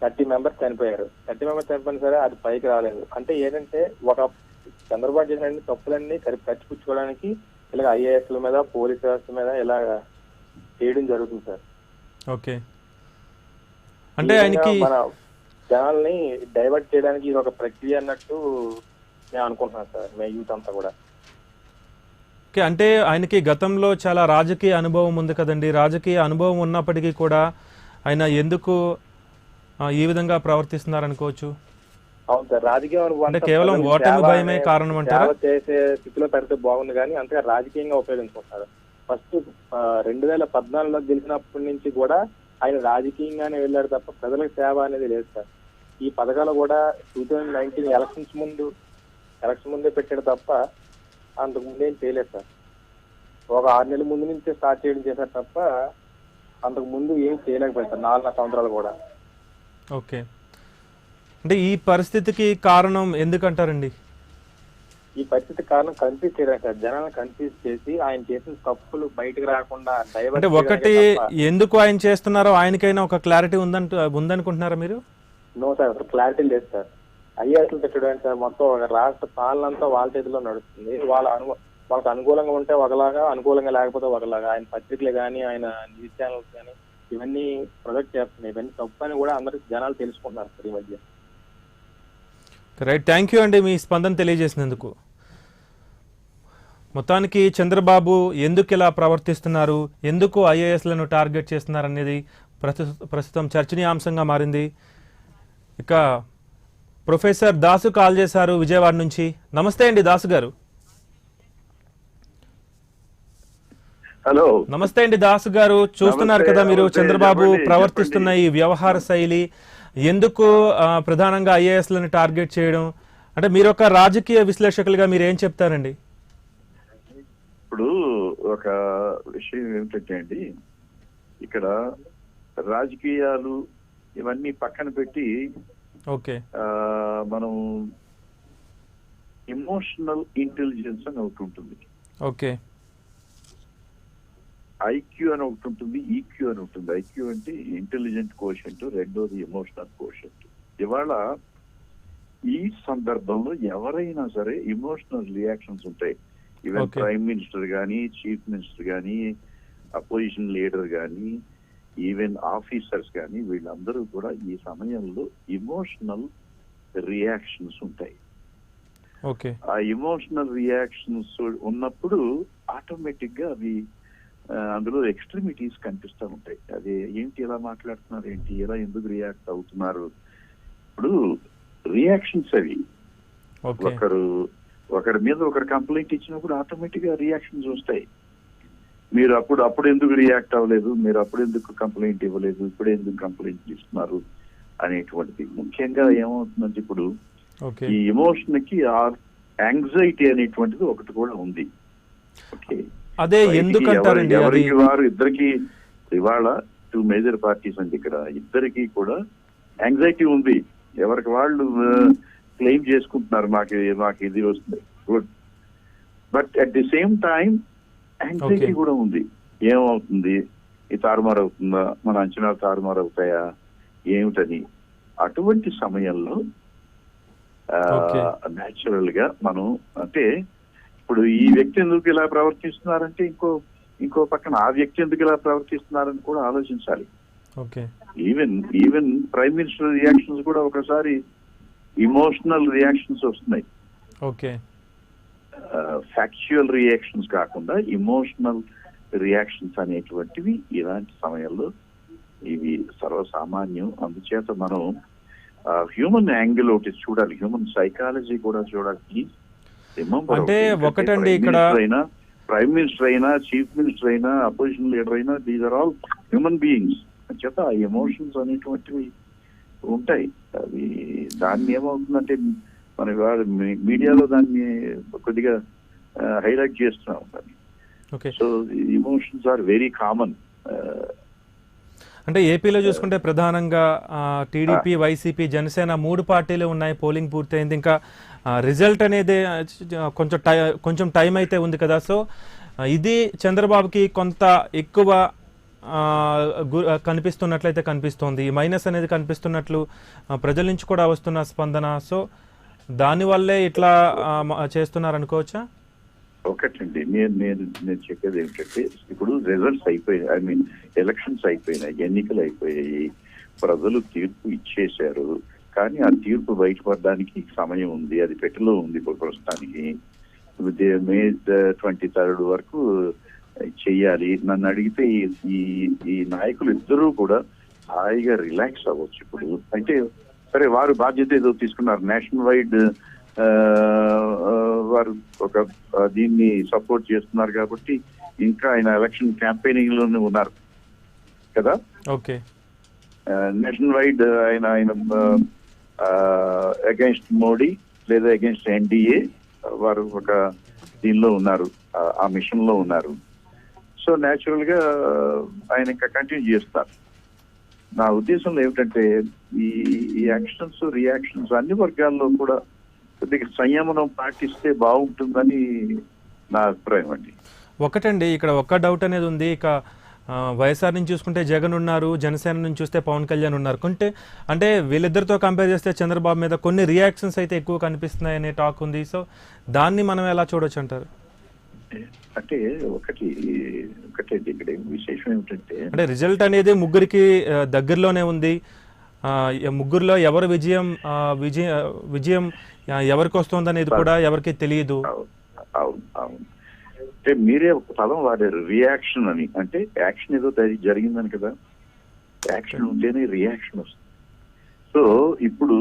30 మెంబర్స్ చనిపోయారు. 30 మెంబర్స్ చనిపోయినా సరే అది పైకి రాలేదు. అంటే ఏంటంటే ఒక చంద్రబాబు చేసిన తప్పులన్నీ కచ్చిపుచ్చుకోవడానికి ఇలాగ ఐఏఎస్ల మీద, పోలీస్ వ్యవస్థ మీద ఇలా చేయడం జరుగుతుంది సార్. ఓకే, అంటే ఆయనకి మన జనాల్ని డైవర్ట్ చేయడానికి ఇది ఒక ప్రక్రియ అన్నట్టు నేను అనుకుంటున్నాను సార్, మేము యూత్ అంతా కూడా. ఓకే, అంటే ఆయనకి గతంలో చాలా రాజకీయ అనుభవం ఉంది కదండి. రాజకీయ అనుభవం ఉన్నప్పటికీ కూడా ఆయన ఎందుకు ఈ విధంగా ప్రవర్తిస్తున్నారు అనుకోవచ్చు? అవును సార్, రాజకీయం అంటే కేవలం ఓటమి భయమే కారణం అంటారా? సేవ చేసే స్థితిలో పెడితే బాగుంది కానీ అంతగా రాజకీయంగా ఉపయోగించుకుంటారు. ఫస్ట్ 2014లో గెలిచినప్పటి నుంచి కూడా ఆయన రాజకీయంగానే వెళ్ళాడు తప్ప ప్రజలకు సేవ అనేది లేదు సార్. ఈ పథకాలు కూడా 2019 ఎలక్షన్ ముందే పెట్టాడు తప్ప అంతకు ముందు ఏం చేయలేదు సార్. ఒక 6 నెలల ముందు నుంచే స్టార్ట్ చేయడం చేశారు తప్ప అంతకు ముందు ఏం చేయలేకపోయారు సార్ 4 సంవత్సరాలు కూడా. ఓకే, అంటే ఈ పరిస్థితికి కారణం ఎందుకంటారండి? ఈ పరిస్థితి కారణం కన్ఫ్యూజ్ చేయడం సార్, జనాలను కన్ఫ్యూజ్ చేసి ఆయన చేసిన తప్పులు బయటకు రాకుండా అంటే ఒకటి ఎందుకు ఆయన చేస్తున్నారో ఆయనకైనా ఒక క్లారిటీ ఉందనుకుంటున్నారా మీరు? నో సార్, అసలు క్లారిటీ లేదు సార్. ఐఏఎస్లు పెట్టడం సార్ మొత్తం ఒక రాష్ట్ర పాలన అంతా వాళ్ళ చేతిలో నడుస్తుంది. వాళ్ళకి అనుకూలంగా ఉంటే ఒకలాగా, అనుకూలంగా లేకపోతే ఒకలాగా. ఆయన పత్రికలు కానీ ఆయన న్యూస్ ఛానల్స్ కానీ ఇవన్నీ ప్రొజెక్ట్ చేస్తున్నాయి. ఇవన్నీ తప్పు అని కూడా అందరికి జనాలు తెలుసుకుంటున్నారు సార్ ఈ మధ్య. రైట్, థ్యాంక్ యూ అండి మీ స్పందన తెలియజేసినందుకు. మొత్తానికి చంద్రబాబు ఎందుకు ఇలా ప్రవర్తిస్తున్నారు, ఎందుకు ఐఏఎస్లను టార్గెట్ చేస్తున్నారు అనేది ప్రస్తుతం చర్చనీయాంశంగా మారింది. ఇక ప్రొఫెసర్ దాసు కాల్ చేశారు విజయవాడ నుంచి. నమస్తే అండి దాసు గారు. హలో, నమస్తే అండి దాసు గారు. చూస్తున్నారు కదా మీరు చంద్రబాబు ప్రవర్తిస్తున్న ఈ వ్యవహార శైలి, ఎందుకు ప్రధానంగా ఐఏఎస్లను టార్గెట్ చేయడం, అంటే మీరు ఒక రాజకీయ విశ్లేషకులుగా మీరు ఏం చెప్తారండి? ఇప్పుడు ఒక విషయం ఏమిటంటే అండి, ఇక్కడ రాజకీయాలు ఇవన్నీ పక్కన పెట్టి ఓకే మనం ఎమోషనల్ ఇంటెలిజెన్స్ అని ఒకటి ఉంటుంది. ఓకే, ఐక్యూ అని ఒకటి ఉంటుంది, ఈక్యూ అని ఉంటుంది. ఐక్యూ అంటే ఇంటెలిజెంట్ కోషెంట్, రెండోది ఎమోషనల్ కోషెంట్. ఇవాళ ఈ సందర్భంలో ఎవరైనా సరే ఎమోషనల్ రియాక్షన్స్ ఉంటాయి. ఈవెన్ ప్రైమ్ మినిస్టర్ కానీ, చీఫ్ మినిస్టర్ కానీ, అపోజిషన్ లీడర్ కానీ, ఈవెన్ ఆఫీసర్స్ కానీ, వీళ్ళందరూ కూడా ఈ సమయంలో ఎమోషనల్ రియాక్షన్స్ ఉంటాయి. ఓకే, ఆ ఎమోషనల్ రియాక్షన్స్ ఉన్నప్పుడు ఆటోమేటిక్ గా అవి అందులో ఎక్స్ట్రీమిటీస్ కనిపిస్తూ ఉంటాయి. అది ఏంటి, ఎలా మాట్లాడుతున్నారు, ఏంటి, ఎలా ఎందుకు రియాక్ట్ అవుతున్నారు. ఇప్పుడు రియాక్షన్స్ అవి ఒకరి మీద ఒకరు కంప్లైంట్ ఇచ్చినప్పుడు ఆటోమేటిక్ గా రియాక్షన్స్ వస్తాయి. మీరు అప్పుడు ఎందుకు రియాక్ట్ అవ్వలేదు, మీరు అప్పుడు ఎందుకు కంప్లైంట్ ఇవ్వలేదు, ఇప్పుడు ఎందుకు కంప్లైంట్ ఇస్తున్నారు అనేటువంటిది. ముఖ్యంగా ఏమవుతుందంటే ఇప్పుడు ఈ ఎమోషన్ కి యాంగ్జైటీ అనేటువంటిది ఒకటి కూడా ఉంది. ఓకే, అదే ఎందుకంటారండి? ఎవరికి వారు ఇద్దరికి ఇవాళ 2 మేజర్ పార్టీస్ అండి, ఇక్కడ ఇద్దరికి కూడా యాంగ్జైటీ ఉంది. ఎవరికి వాళ్ళు క్లెయిమ్ చేసుకుంటున్నారు, మాకు ఇది వస్తుంది, good. But at the same time anxiety కూడా ఉంది. ఏమవుతుంది, ఇది తారుమారు అవుతుందా, మన అంచనాలు తారుమారు అవుతాయా, ఏమిటని. అటువంటి సమయంలో న్యాచురల్ గా మనం అంటే ఇప్పుడు ఈ వ్యక్తి ఎందుకు ఇలా ప్రవర్తిస్తున్నారంటే ఇంకో పక్కన ఆ వ్యక్తి ఎందుకు ఇలా ప్రవర్తిస్తున్నారని కూడా ఆలోచించాలి. ఈవెన్ ప్రైమ్ మినిస్టర్ రియాక్షన్స్ కూడా ఒకసారి ఇమోషనల్ రియాక్షన్స్ వస్తున్నాయి. ఫ్యాక్చువల్ రియాక్షన్స్ కాకుండా ఇమోషనల్ రియాక్షన్స్ అనేటువంటివి ఇలాంటి సమయంలో ఇవి సర్వసామాన్యం. అందుచేత మనం హ్యూమన్ యాంగిల్ ఒకటి చూడాలి, హ్యూమన్ సైకాలజీ కూడా చూడాలి. అంటే ఒకటండి, ఇక్కడ ప్రైమ్ మినిస్టర్ అయినా, చీఫ్ మినిస్టర్ అయినా, అపోజిషన్ లీడర్ అయినా, these are all human beings. చేత ఎమోషన్స్ అనేటువంటివి ఉంటాయి. అవి దాన్ని ఏమవుతుందంటే మన మీడియాలో దాన్ని కొద్దిగా హైలైట్ చేస్తున్నాం. So emotions are very common. అంటే ఏపీలో చూసుకుంటే ప్రధానంగా టీడీపీ, వైసీపీ, జనసేన 3 పార్టీలు ఉన్నాయి. పోలింగ్ పూర్తయింది, ఇంకా రిజల్ట్ అనేది కొంచెం టైం అయితే ఉంది కదా. సో ఇది చంద్రబాబుకి కొంత ఎక్కువ కనిపిస్తున్నట్లయితే కనిపిస్తోంది. మైనస్ అనేది కనిపిస్తున్నట్లు ప్రజల నుంచి కూడా వస్తున్న స్పందన. సో దానివల్లే ఇట్లా చేస్తున్నారు అనుకోవచ్చా? ఒకటండి, నేను చెప్పేది ఏమిటంటే ఇప్పుడు రిజల్ట్స్ అయిపోయాయి, ఐ మీన్ ఎలక్షన్స్ అయిపోయినాయి, ఎన్నికలు అయిపోయాయి, ప్రజలు తీర్పు ఇచ్చేశారు. కానీ ఆ తీర్పు బయటపడడానికి సమయం ఉంది, అది పెట్టెలో ఉంది. ఇప్పుడు ప్రస్తుతానికి May 23 వరకు చెయ్యాలి. నన్ను అడిగితే ఈ నాయకులు ఇద్దరూ కూడా హాయిగా రిలాక్స్ అవ్వచ్చు. ఇప్పుడు అంటే సరే వారు బాధ్యత ఏదో తీసుకున్నారు. నేషనల్ వైడ్ వారు ఒక దీన్ని సపోర్ట్ చేస్తున్నారు కాబట్టి ఇంకా ఆయన ఎలక్షన్ క్యాంపెయినింగ్ లోనే ఉన్నారు కదా. ఓకే, నేషనల్ వైడ్ ఆయన అగైన్స్ట్ మోడీ లేదా అగైన్స్ట్ ఎన్డీఏ వారు ఒక దీనిలో ఉన్నారు, ఆ మిషన్ లో ఉన్నారు. సో న్యాచురల్ గా ఆయన ఇంకా కంటిన్యూ చేస్తారు. నా ఉద్దేశంలో ఏమిటంటే ఈ యాక్షన్స్ రియాక్షన్స్ అన్ని వర్గాల్లో కూడా కొద్దిగా సంయమనం పాటిస్తే బాగుంటుందని నా అభిప్రాయం అండి. ఒకటండి, ఇక్కడ ఒక్క డౌట్ అనేది ఉంది. ఇక వైఎస్ఆర్ నుంచి చూసుకుంటే జగన్ ఉన్నారు, జనసేన నుంచి చూస్తే పవన్ కళ్యాణ్ ఉన్నారు. అంటే వీళ్ళిద్దరితో కంపేర్ చేస్తే చంద్రబాబు మీద కొన్ని రియాక్షన్స్ అయితే ఎక్కువ కనిపిస్తున్నాయనే టాక్ ఉంది. సో దాన్ని మనం ఎలా చూడొచ్చు అంటారు? అంటే ఒకటి ఇక్కడ విశేషం ఏమిటంటే అంటే రిజల్ట్ అనేది ముగ్గురికి దగ్గరలోనే ఉంది. ముగ్గురులో ఎవరు విజయం ఎవరికి వస్తుంది అనేది కూడా ఎవరికి తెలియదు. అవును అవును, అంటే మీరే ఒక పదం వాడారు, రియాక్షన్ అని. అంటే యాక్షన్ ఏదో జరిగిందని కదా, యాక్షన్ ఉంటేనే రియాక్షన్ వస్తుంది. సో ఇప్పుడు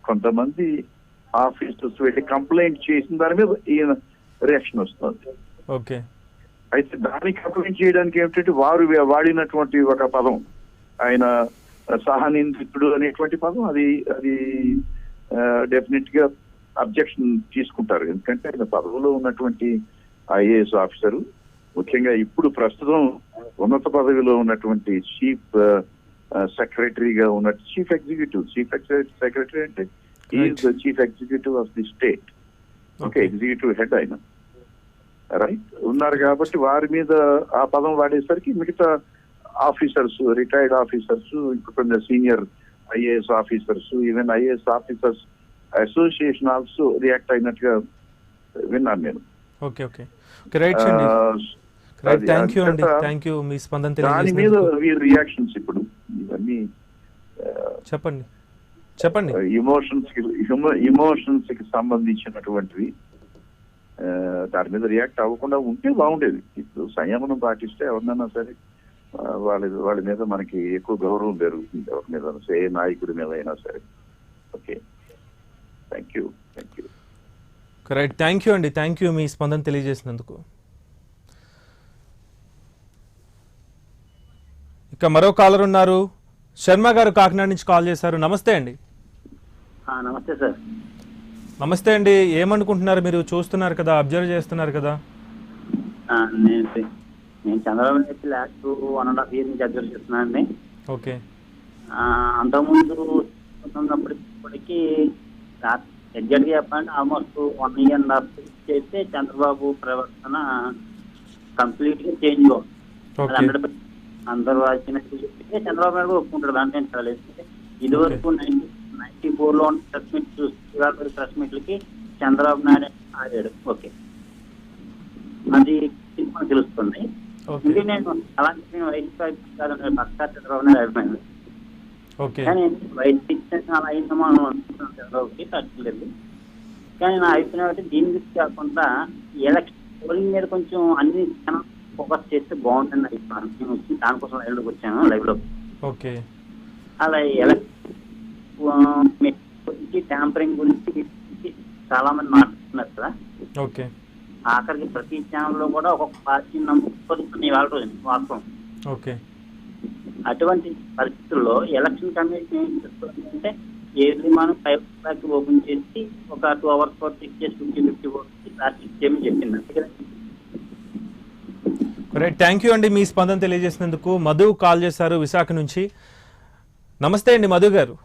కొంతమంది ఆఫీసర్స్ వెళ్ళి కంప్లైంట్ చేసిన దాని మీద ఈయన రియాక్షన్ వస్తుంది. ఓకే, అయితే దాన్ని కంప్లైంట్ చేయడానికి ఏమిటంటే వారు వాడినటువంటి ఒక పదం, ఆయన సహనిందితుడు అనేటువంటి పదం, అది డెఫినెట్ గా అబ్జెక్షన్ తీసుకుంటారు. ఎందుకంటే ఆయన పదవిలో ఉన్నటువంటి ఐఏఎస్ ఆఫీసరు, ముఖ్యంగా ఇప్పుడు ప్రస్తుతం ఉన్నత పదవిలో ఉన్నటువంటి చీఫ్ సెక్రటరీగా ఉన్న చీఫ్ సెక్రటరీ అంటే is the chief executive of the state. Okay, executive head ఆయన రైట్ ఉన్నారు కాబట్టి వారి మీద ఆ పదం వాడేసరికి మిగతా ఆఫీసర్స్, రిటైర్డ్ ఆఫీసర్స్, ఇంకా కొంచెం senior IAS officers, even IAS officers association also react అయినట్టుగా విన్నాను నేను. ఓకే ఓకే, రైట్ అండి, థ్యాంక్ యూ అండి, థ్యాంక్ యూ మీ స్పందన దాని మీద రియాక్షన్స్ ఇప్పుడు ఇవన్నీ చెప్పండి. ఇమోషన్స్ కి సంబంధించినటువంటివి, దాని మీద రియాక్ట్ అవ్వకుండా ఉంటే బాగుండేది. ఇప్పుడు సంయమనం పాటిస్తే ఎవరినైనా సరే వాళ్ళ మీద మనకి ఎక్కువ గౌరవం పెరుగుతుంది, ఎవరి మీద ఏ నాయకుడి మీద అయినా సరే. Okay, thank you. Right, thank you అండి, థ్యాంక్ యూ మీ స్పందన తెలియజేసినందుకు. ఇక మరో కాలర్ ఉన్నారు, శర్మ గారు కాకినాడ నుంచి కాల్ చేశారు. నమస్తే అండి. నమస్తే సార్. నమస్తే అండి, ఏమనుకుంటున్నారు మీరు? చూస్తున్నారు కదా, అబ్జర్వ్ చేస్తున్నారు కదా. నేను చంద్రబాబు నాయుడు లాస్ట్ 1.5 years నుంచి అబ్జర్వ్ చేస్తున్నాను అండి. ఓకే, అంతకుముందు ఉన్నప్పటికీ ఎగ్జాక్ట్ గా చెప్పాలంటే ఆల్మోస్ట్ 1 year చేస్తే చంద్రబాబు ప్రవర్తన కంప్లీట్ గా చేంజ్ అవుతుంది. అందరూ రాసినట్టు చెప్తే చంద్రబాబు నాయుడు ఒప్పుకుంటాడు, దాంట్లో చాలేదు. ఇది వరకు 94లో ఉన్న ప్రెస్ మీట్ చూస్తే ప్రెస్ మీట్లకి చంద్రబాబు నాయుడు ఆడాడు. ఓకే, అది మనకు తెలుస్తుంది. ఇది నేను అలాంటి వైఎస్ఆర్ కాదని పక్కా చంద్రబాబు నాయుడు అభిప్రాయం. కానీ వైఎస్ అలా అయిందో మనం అనుకుంటున్నాం చంద్రబాబుకి, తగ్గలేదు. కానీ నా అభిప్రాయం అయితే దీని గురించి కాకుండా ఎలక్షన్ పోలింగ్ మీద కొంచెం అన్ని ఫోకస్ చేస్తే బాగుంటుంది అభిప్రాయం. నేను వచ్చి దానికోసం లైవ్లోకి వచ్చాను, లైవ్లో. ఓకే, అలా ఎలక్షన్ ట్యాంపరింగ్ గురించి చాలా మంది మాట్లాడుతున్నారు కదా. ఓకే, ఆఖరికి ప్రతి ఛానల్లో కూడా ఒక్కొక్క పార్టీ నమ్ముతున్నాయి వాళ్ళ రోజు వాస్తవం. ఓకే, అటువంటి పరిస్థితుల్లో ఎలక్షన్ కమిషన్ ఏం చేస్తుందంటే ఏది మనం 5 o'clock ఓపెన్ చేసి ఒక 2 hours చెక్ చేసి 50 votes రాసి చేయమని చెప్పింది. అంతే కదా. రైట్, థ్యాంక్ యూ అండి మీ స్పందన తెలియజేసినందుకు. మధు కాల్ చేశారు విశాఖ నుంచి. నమస్తే అండి మధు గారు.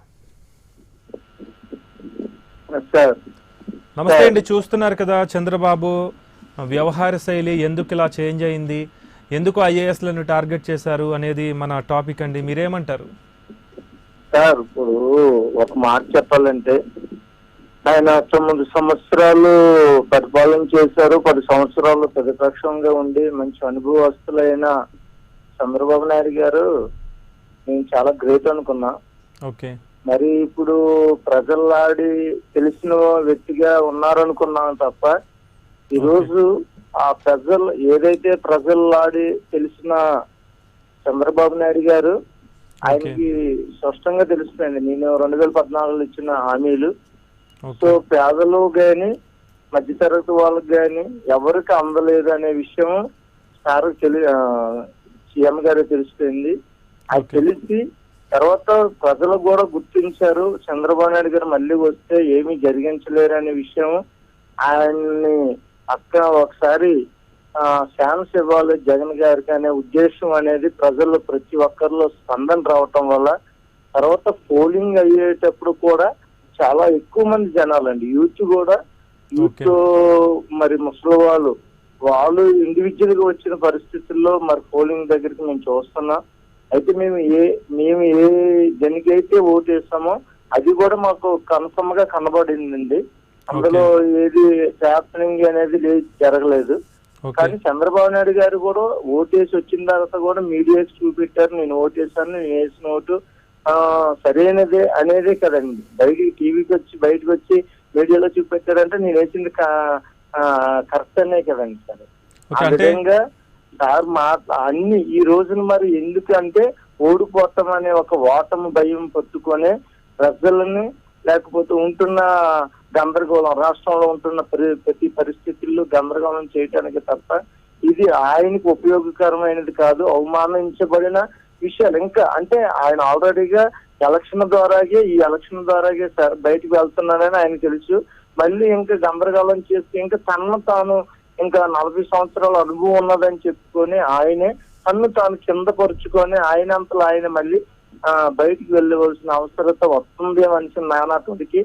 నమస్తే అండి. చూస్తున్నారు కదా చంద్రబాబు వ్యవహార శైలి ఎందుకు ఇలా చేంజ్ అయింది, ఎందుకు ఐఏఎస్లను టార్గెట్ చేశారు అనేది మన టాపిక్ అండి. మీరేమంటారు సార్? ఇప్పుడు ఒక మాట చెప్పాలంటే ఆయన 9 సంవత్సరాలు పరిపాలన చేశారు. 10 సంవత్సరాలు ప్రతిపక్షంగా ఉండి మంచి అనుభవస్తులైన చంద్రబాబు నాయుడు గారు నేను చాలా గ్రేట్ అనుకున్నా. ఓకే, మరి ఇప్పుడు ప్రజల్లాడి తెలిసిన వ్యక్తిగా ఉన్నారనుకున్నాను తప్ప ఈరోజు ఆ ఏదైతే ప్రజల్లాడి తెలిసిన చంద్రబాబు నాయుడు గారు ఆయనకి స్పష్టంగా తెలుస్తుంది. నేను 2014 ఇచ్చిన హామీలు సో పేదలు గాని మధ్యతరగతి వాళ్ళకి గాని ఎవరికి అందలేదు అనే విషయం సార్ సీఎం గారు తెలిసిపోయింది. అది తెలిసి తర్వాత ప్రజలు కూడా గుర్తించారు చంద్రబాబు నాయుడు గారు మళ్ళీ వస్తే ఏమీ జరిగించలేరు అనే విషయం. ఆయన్ని అక్కడ ఒకసారి ఛాన్స్ ఇవ్వాలి జగన్ గారికి అనే ఉద్దేశం అనేది ప్రజల్లో ప్రతి ఒక్కరిలో స్పందన రావటం వల్ల తర్వాత పోలింగ్ అయ్యేటప్పుడు కూడా చాలా ఎక్కువ మంది జనాలండి, యూత్ కూడా, యూత్ మరి ముసలి వాళ్ళు ఇండివిజువల్ గా వచ్చిన పరిస్థితుల్లో మరి పోలింగ్ దగ్గరికి మేము చూస్తున్నాం. అయితే మేము ఏ దేనికైతే ఓటు వేస్తామో అది కూడా మాకు కన్ఫర్మ్ గా కనబడిందండి. అందులో ఏది హ్యాపనింగ్ అనేది జరగలేదు. కానీ చంద్రబాబు నాయుడు గారు కూడా ఓటేసి వచ్చిన తర్వాత కూడా మీడియాకి చూపెట్టారు, నేను ఓటేసాను, నేను వేసిన ఓటు సరైనదే అనేదే కదండి. బయటకు వచ్చి మీడియాలో చూపెట్టారంటే నేను వేసింది కరెక్ట్ అనే కదండి సార్. ఆ విధంగా సార్ అన్ని ఈ రోజున మరి ఎందుకంటే ఓడిపోతామనే ఒక ఓటమి భయం పట్టుకొని ప్రజలని లేకపోతే ఉంటున్న గందరగోళం, రాష్ట్రంలో ఉంటున్న ప్రతి పరిస్థితుల్లో గందరగోళం చేయటానికి తప్ప ఇది ఆయనకు ఉపయోగకరమైనది కాదు, అవమానించబడిన విషయాలు. ఇంకా అంటే ఆయన ఆల్రెడీగా ఈ ఎలక్షన్ ద్వారాగే సార్ బయటకు వెళ్తున్నానని ఆయన తెలుసు. మళ్ళీ ఇంకా గందరగోళం చేస్తే ఇంకా తాను ఇంకా 40 సంవత్సరాల అనుభవం ఉన్నదని చెప్పుకొని ఆయనే తాను కింద పరుచుకొని ఆయన మళ్ళీ బయటికి వెళ్ళవలసిన అవసరత వస్తుంది మనిషి నానాటికి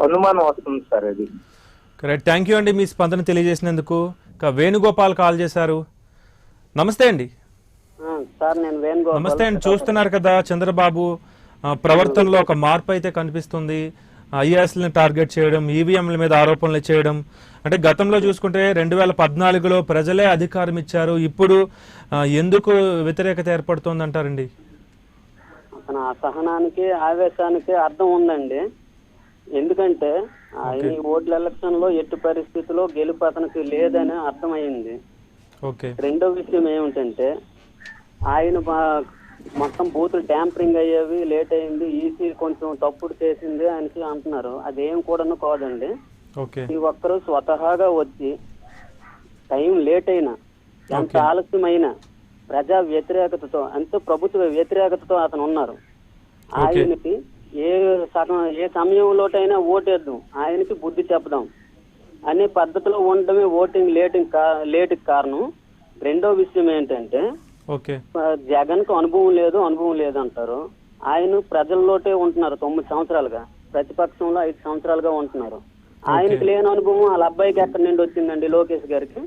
అనుమానం వస్తుంది సార్. అది కరెక్ట్. థ్యాంక్ యూ అండి మీ స్పందన తెలియజేసినందుకు. వేణుగోపాల్ కాల్ చేశారు. నమస్తే అండి. సార్ నేను వేణుగోపాల్. నమస్తే అండి. చూస్తున్నారు కదా చంద్రబాబు ప్రవర్తనలో ఒక మార్పు అయితే కనిపిస్తుంది. ఐఏఎస్లను టార్గెట్ చేయడం, ఈవీఎంల మీద ఆరోపణలు చేయడం. అంటే గతంలో చూసుకుంటే 2014లో ప్రజలే అధికారం ఇచ్చారు, ఇప్పుడు ఎందుకు వ్యతిరేకత ఏర్పడుతోంది అంటారండి? అతను అసహనానికి ఆవేశానికి అర్థం ఉందండి. ఎందుకంటే ఈ ఓట్ల ఎలక్షన్ లో ఎట్టి పరిస్థితిలో గెలుపు అతనికి లేదని అర్థమైంది. రెండో విషయం ఏమిటంటే ఆయన మొత్తం బూతులు ట్యాంపరింగ్ అయ్యేవి, లేట్ అయింది, ఈసీ కొంచెం తప్పుడు చేసింది ఆయనకి అంటున్నారు. అదేం కూడాను కాదండి. ఈ ఒక్కరు స్వతహాగా వచ్చి టైం లేట్ అయినా, ఎంత ఆలస్యమైనా ప్రజా వ్యతిరేకతతో అంటే ప్రభుత్వ వ్యతిరేకతతో అతను ఉన్నారు. ఆయనకి ఏ సమయంలోటైనా ఓటేద్దాం, ఆయనకి బుద్ధి చెప్దాం అనే పద్ధతిలో ఉండడమే ఓటింగ్ లేట్కి కారణం. రెండో విషయం ఏంటంటే జగన్ కు అనుభవం లేదు అంటారు. ఆయన ప్రజల్లోటే ఉంటున్నారు 9 సంవత్సరాలుగా, ప్రతిపక్షంలో 5 సంవత్సరాలుగా ఉంటున్నారు. ఆయనకి లేని అనుభవం వాళ్ళ అబ్బాయికి ఎక్కడి నుండి వచ్చిందండి, లోకేష్ గారికి.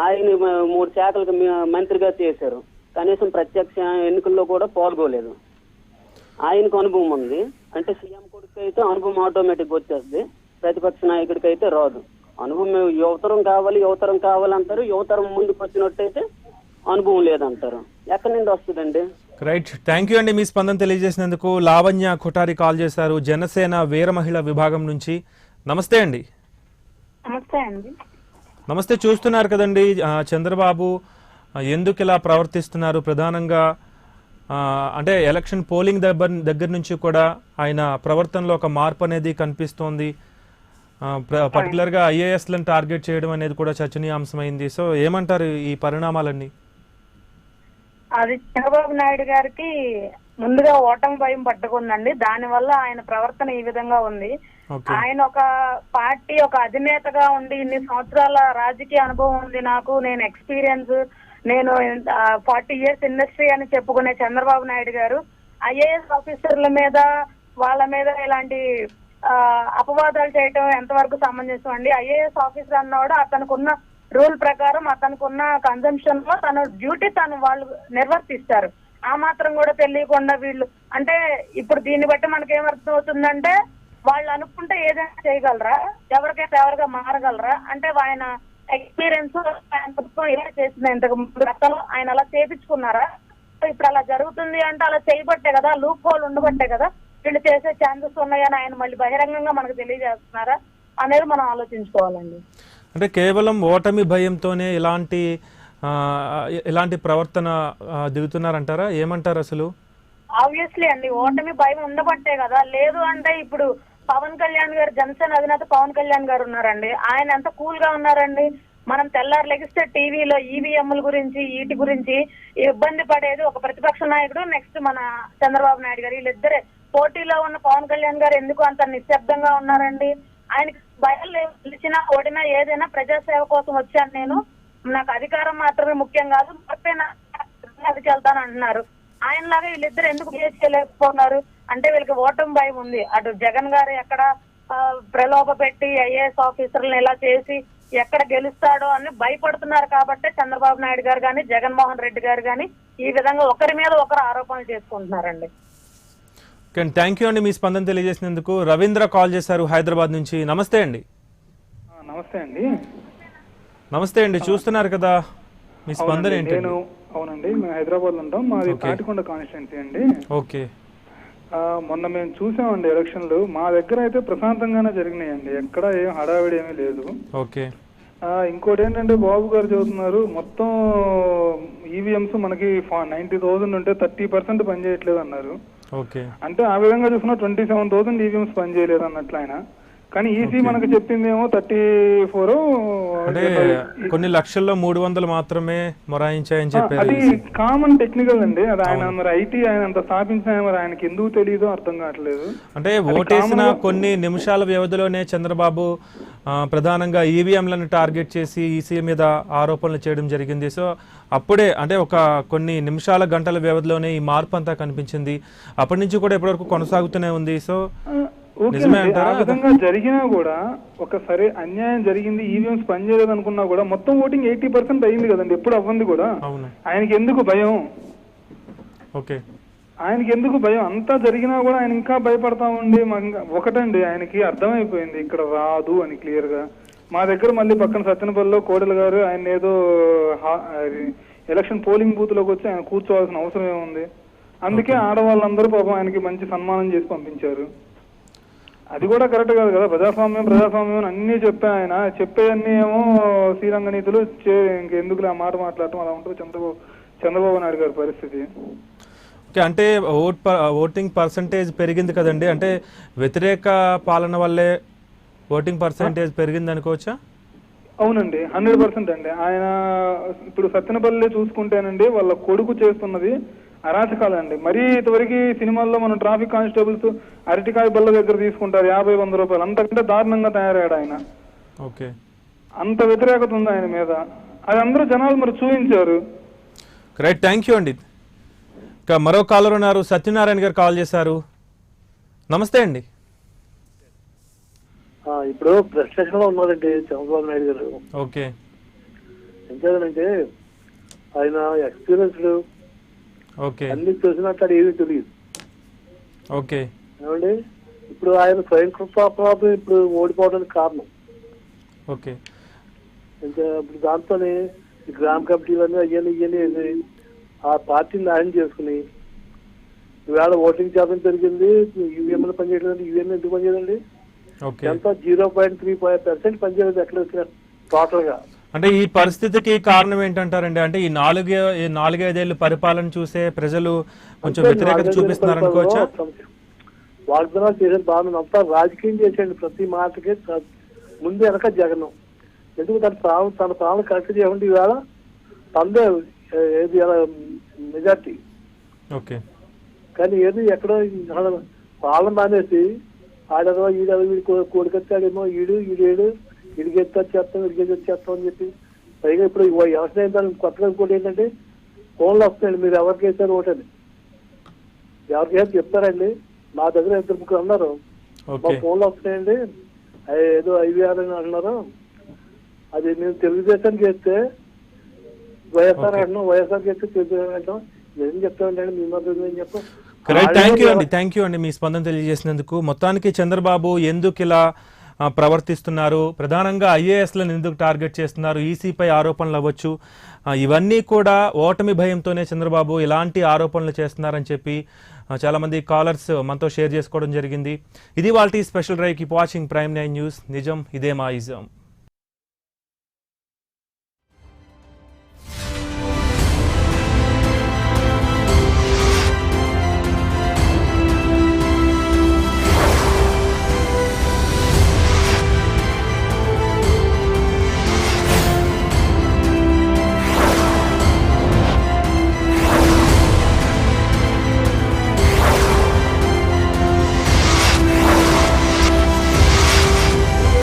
ఆయన 3 శాఖలకు మంత్రిగా చేశారు, కనీసం ప్రత్యక్ష ఎన్నికల్లో కూడా పాల్గొలేదు. ఆయనకు అనుభవం ఉంది అంటే సీఎం కొడుకు అయితే అనుభవం ఆటోమేటిక్ వచ్చేస్తుంది, ప్రతిపక్ష నాయకుడికి అయితే రాదు. అనుభవం యువతరం కావాలంటారు, యువతరం ముందుకు వచ్చినట్టయితే అనుభవం లేదంటారు. ఎక్కడి నుండి వస్తుందండి? రైట్. థ్యాంక్ యూ అండి మీ స్పందన తెలియజేసినందుకు. లావణ్య కొఠారి కాల్ చేశారు జనసేన వీర మహిళ విభాగం నుంచి. నమస్తే అండి. నమస్తే. చూస్తున్నారు కదండి చంద్రబాబు ఎందుకు ఇలా ప్రవర్తిస్తున్నారు, ప్రధానంగా అంటే ఎలక్షన్ పోలింగ్ దగ్గర నుంచి కూడా ఆయన ప్రవర్తనలో ఒక మార్పు అనేది కనిపిస్తోంది. పర్టికులర్గా ఐఏఎస్లను టార్గెట్ చేయడం అనేది కూడా చర్చనీయాంశమైంది. సో ఏమంటారు ఈ పరిణామాలన్నీ? అది చంద్రబాబు నాయుడు గారికి ముందుగా ఓటమి భయం పట్టుకుందండి. దానివల్ల ఆయన ప్రవర్తన ఈ విధంగా ఉంది. ఆయన ఒక పార్టీ ఒక అధినేతగా ఉండి ఇన్ని సంవత్సరాల రాజకీయ అనుభవం ఉంది నాకు, నేను ఎక్స్పీరియన్స్, నేను 40 years ఇండస్ట్రీ అని చెప్పుకునే చంద్రబాబు నాయుడు గారు ఐఏఎస్ ఆఫీసర్ల మీద వాళ్ళ మీద ఇలాంటి అపవాదాలు చేయటం ఎంతవరకు సమంజసం అండి? ఐఏఎస్ ఆఫీసర్ అన్నవాడు అతనుకున్న రూల్ ప్రకారం అతనుకున్న కన్జంప్షన్ లో తన డ్యూటీ వాళ్ళు నిర్వర్తిస్తారు. ఆ మాత్రం కూడా తెలియకుండా వీళ్ళు అంటే ఇప్పుడు దీన్ని బట్టి మనకేమర్థం అవుతుందంటే వాళ్ళు అనుకుంటే ఏదైనా చేయగలరా, ఎవరిగా మారగలరా అంటే ఆయన ఎక్స్పీరియన్స్ ఇలా చేసింది ఇంతకు ముందు గతంలో ఆయన అలా చేపించుకున్నారా? ఇప్పుడు అలా జరుగుతుంది అంటే అలా చేయబట్టే కదా, లూప్ హోల్ ఉండబట్టే కదా వీళ్ళు చేసే ఛాన్సెస్ ఉన్నాయని ఆయన మళ్ళీ బహిరంగంగా మనకు తెలియజేస్తున్నారా అనేది మనం ఆలోచించుకోవాలండి. అంటే కేవలం ఓటమి భయంతోనే ఇలాంటి ప్రవర్తన దిగుతున్నారంటారా? ఏమంటారు అసలు? ఆబ్వియస్లీ అండి ఓటమి భయం ఉండబట్టే కదా. లేదు అంటే ఇప్పుడు పవన్ కళ్యాణ్ గారు, జనసేన అధినేత పవన్ కళ్యాణ్ గారు ఉన్నారండి, ఆయన ఎంత కూల్ గా ఉన్నారండి. మనం తెల్లారు లెగిస్తే టీవీలో ఈవీఎంల గురించి వీటి గురించి ఇబ్బంది పడేది ఒక ప్రతిపక్ష నాయకుడు, నెక్స్ట్ మన చంద్రబాబు నాయుడు గారు. వీళ్ళిద్దరే పోటీలో ఉన్న పవన్ కళ్యాణ్ గారు ఎందుకు అంత నిశ్శబ్దంగా ఉన్నారండి? ఆయనకి భయం లేదు, గెలిచినా ఓడినా ఏదైనా ప్రజాసేవ కోసం వచ్చాను నేను, నాకు అధికారం మాత్రమే ముఖ్యం కాదు, అదికి వెళ్తాను అంటున్నారు. ఆయనలాగా వీళ్ళిద్దరు ఎందుకు బిహేవ్ చేయలేకపోతున్నారు అంటే వీళ్ళకి ఓటమి భయం ఉంది. అటు జగన్ గారు ఎక్కడ ప్రలోభ పెట్టి ఐఏఎస్ ఆఫీసర్లను ఇలా చేసి ఎక్కడ గెలుస్తాడో అని భయపడుతున్నారు కాబట్టి చంద్రబాబు నాయుడు గారు కానీ జగన్మోహన్ రెడ్డి గారు కానీ ఈ విధంగా ఒకరి మీద ఒకరు ఆరోపణలు చేసుకుంటున్నారండి. థ్యాంక్ యూ అండి మీ స్పందన తెలియజేసినందుకు. రవీంద్ర కాల్ చేశారు హైదరాబాద్ నుంచి. నమస్తే అండి. నమస్తే అండి. నమస్తే అండి, చూస్తున్నారు కదా మీ స్పందన ఏంటి? అవునండి, మేము హైదరాబాద్ లో ఉంటాం, మాది తాటికొండ కాన్స్టిట్యున్సీ అండి. ఓకే. మొన్న మేము చూసామండి ఎలక్షన్లు, మా దగ్గర అయితే ప్రశాంతంగానే జరిగినాయండి, ఎక్కడ ఏం హడావిడి ఏమీ లేదు. ఓకే. ఇంకోటి ఏంటంటే బాబు గారు చెబుతున్నారు మొత్తం ఈవీఎంస్ మనకి 90,000 ఉంటే 30% పనిచేయట్లేదు అన్నారు. ఓకే. అంటే ఆ విధంగా చూసుకున్నా 27,000 ఈవీఎంస్ పనిచేయలేదు అన్నట్లు ఆయన. కానీ ఈసీ మనకు చెప్పిందేమో 34, అంటే కొన్ని లక్షల్లో 300 మాత్రమే మొరాయించాయని చెప్పారు. అది కామన్ టెక్నికల్ అండి, అది ఆయన మరి ఐటీ ఆయన అంత స్థాపించిన మరి ఆయనకి ఎందుకు తెలియదో అర్థం కావట్లేదు. అంటే ఓటేసిన కొన్ని నిమిషాల వ్యవధిలోనే చంద్రబాబు ప్రధానంగా ఈవీఎంలను టార్గెట్ చేసి ఈసీ మీద ఆరోపణలు చేయడం జరిగింది. సో అప్పుడే అంటే ఒక కొన్ని నిమిషాల గంటల వ్యవధిలోనే ఈ మార్పు అంతా కనిపించింది. అప్పటి నుంచి కూడా ఇప్పటివరకు కొనసాగుతూనే ఉంది. సో ఆ విధంగా జరిగినా కూడా ఒక సరే అన్యాయం జరిగింది, ఈవీఎంస్ పనిచేయలేదు అనుకున్నా కూడా మొత్తం ఓటింగ్ 80% అయింది కదండి, ఎప్పుడు అవ్వంది కూడా. ఆయనకి ఎందుకు భయం? ఓకే. ఆయనకి ఎందుకు భయం? అంతా జరిగినా కూడా ఆయన ఇంకా భయపడతా ఉండి ఒకటండి ఆయనకి అర్థమైపోయింది ఇక్కడ రాదు అని క్లియర్ గా. మా దగ్గర మళ్ళీ పక్కన సత్యనపల్లిలో కోడెల గారు ఆయన ఏదో ఎలక్షన్ పోలింగ్ బూత్ లోకి వచ్చి ఆయన కూర్చోవాల్సిన అవసరం ఏముంది? అందుకే ఆడవాళ్ళందరూ పాపం ఆయనకి మంచి సన్మానం చేసి పంపించారు. అది కూడా కరెక్ట్ కాదు కదా, ప్రజాస్వామ్యం అన్ని చెప్పే ఆయన చెప్పేవన్నీ ఏమో శ్రీరంగ నీతులు ఇంకెందుకు ఆ మాట మాట్లాడటం, అలా ఉంటుంది చంద్రబాబు నాయుడు గారి పరిస్థితి. ఓకే. అంటే ఓటింగ్ పర్సంటేజ్ పెరిగింది కదండి, అంటే వ్యతిరేక పాలన వల్లే ఓటింగ్ పర్సంటేజ్ పెరిగింది అనుకోవచ్చా? అవునండి, 100% అండి. ఆయన ఇప్పుడు సత్తెనపల్లి చూసుకుంటేనండి వాళ్ళ కొడుకు చేస్తున్నది అరాచకాలండి. మరీ ఇంతవరకు సినిమాల్లో మనం ట్రాఫిక్ కానిస్టేబుల్స్ అరటికాయ బల్ల దగ్గర తీసుకుంటారు 50-100 రూపాయలు, అంతకంటే దారుణంగా తయారయ్యాడు ఆయన. ఓకే. అంత వ్యతిరేకత ఉంది ఆయన మీద, అది అందరూ జనాలు మరి చూపించారు. రైట్, థ్యాంక్ యూ అండి. ఇంకా మరో కాలర్ ఉన్నారు, సత్యనారాయణ గారు కాల్ చేశారు. నమస్తే అండి. ఇప్పుడు ఫ్రస్ట్రేషన్ లో ఉన్నారండి చంద్రబాబు నాయుడు గారు. ఓకే. ఎందుకంటే ఆయన ఎక్స్పీరియన్స్డ్, ఓకే, అన్ని తెలిసినట్టు ఏమీ తెలియదు. ఓకే. ఏమండి ఇప్పుడు ఆయన స్వయం కృపాపరాధం ఇప్పుడు ఓడిపోవడానికి కారణం. ఓకే. ఇప్పుడు దాంతోనే గ్రామ కమిటీలన్నీ అయ్యని ఆ పార్టీని న్యాయం చేసుకుని ఈవేళ ఓటింగ్ శాతం పెరిగింది, యూఎంఏ పనిచేయలేదు. యూఎంఏ ఎందుకు పనిచేయదండి? ఎంత 0.3% పనిచేయలేదు ఎక్కడ వచ్చిన టోటల్ గా. అంటే ఈ పరిస్థితికి కారణం ఏంటంటారండి? అంటే ఈ 4-5 ఏళ్ళు పరిపాలన చూసే ప్రజలు కొంచెం వ్యతిరేకత చూపిస్తున్నారు అనుకోవచ్చా? వాగ్దానాలు చేసేది బాగుంది, అంతా రాజకీయం చేసేయండి ప్రతి మాటకి ముందు వెనక జగన్. ఎందుకు తన ప్రాణం కరెక్ట్ చేయండి, ఈవేళ తందే ఏది మెజార్టీ. ఓకే. కానీ ఏది ఎక్కడో పాలన మానేసి ఆడదో ఈడదో వీడి కోడికొచ్చాడేమో ఈడేడు వీడికి వచ్చేస్తాం వీడికి వచ్చేస్తాం అని చెప్పి పైగా ఇప్పుడు వ్యవసాయం అయిన కొత్తగా ఇంకోటి ఏంటంటే ఫోన్లు వస్తున్నాయండి, మీరు ఎవరికి వేసారు ఓటని ఎవరికైనా చెప్తారండి. మా దగ్గర 2-3 అన్నారు, మా ఫోన్లు వస్తున్నాయండి ఏదో ఐవీఆర్ అని అంటున్నారు, అది మేము తెలుగుదేశానికి వేస్తే వైఎస్ఆర్ అంటున్నాం, వైఎస్ఆర్కి వేస్తే తెలుగుదేశం అంటాం. ఏం చెప్తామండి మీ మద్దతు ఏం చెప్తాం. థ్యాంక్ యూ అండి మీ స్పందన తెలియజేసినందుకు. మొత్తానికి చంద్రబాబు ఎందుకు ఇలా ప్రవర్తిస్తున్నారు, ప్రధానంగా ఐఏఎస్లను ఎందుకు టార్గెట్ చేస్తున్నారు, ఈసీపై ఆరోపణలు అవ్వచ్చు, ఇవన్నీ కూడా ఓటమి భయంతోనే చంద్రబాబు ఇలాంటి ఆరోపణలు చేస్తున్నారని చెప్పి చాలామంది కాలర్స్ మనతో షేర్ చేసుకోవడం జరిగింది. ఇది వాళ్ళ special drive. Keep watching prime 9 news. నిజం ఇదే మా ఇజం.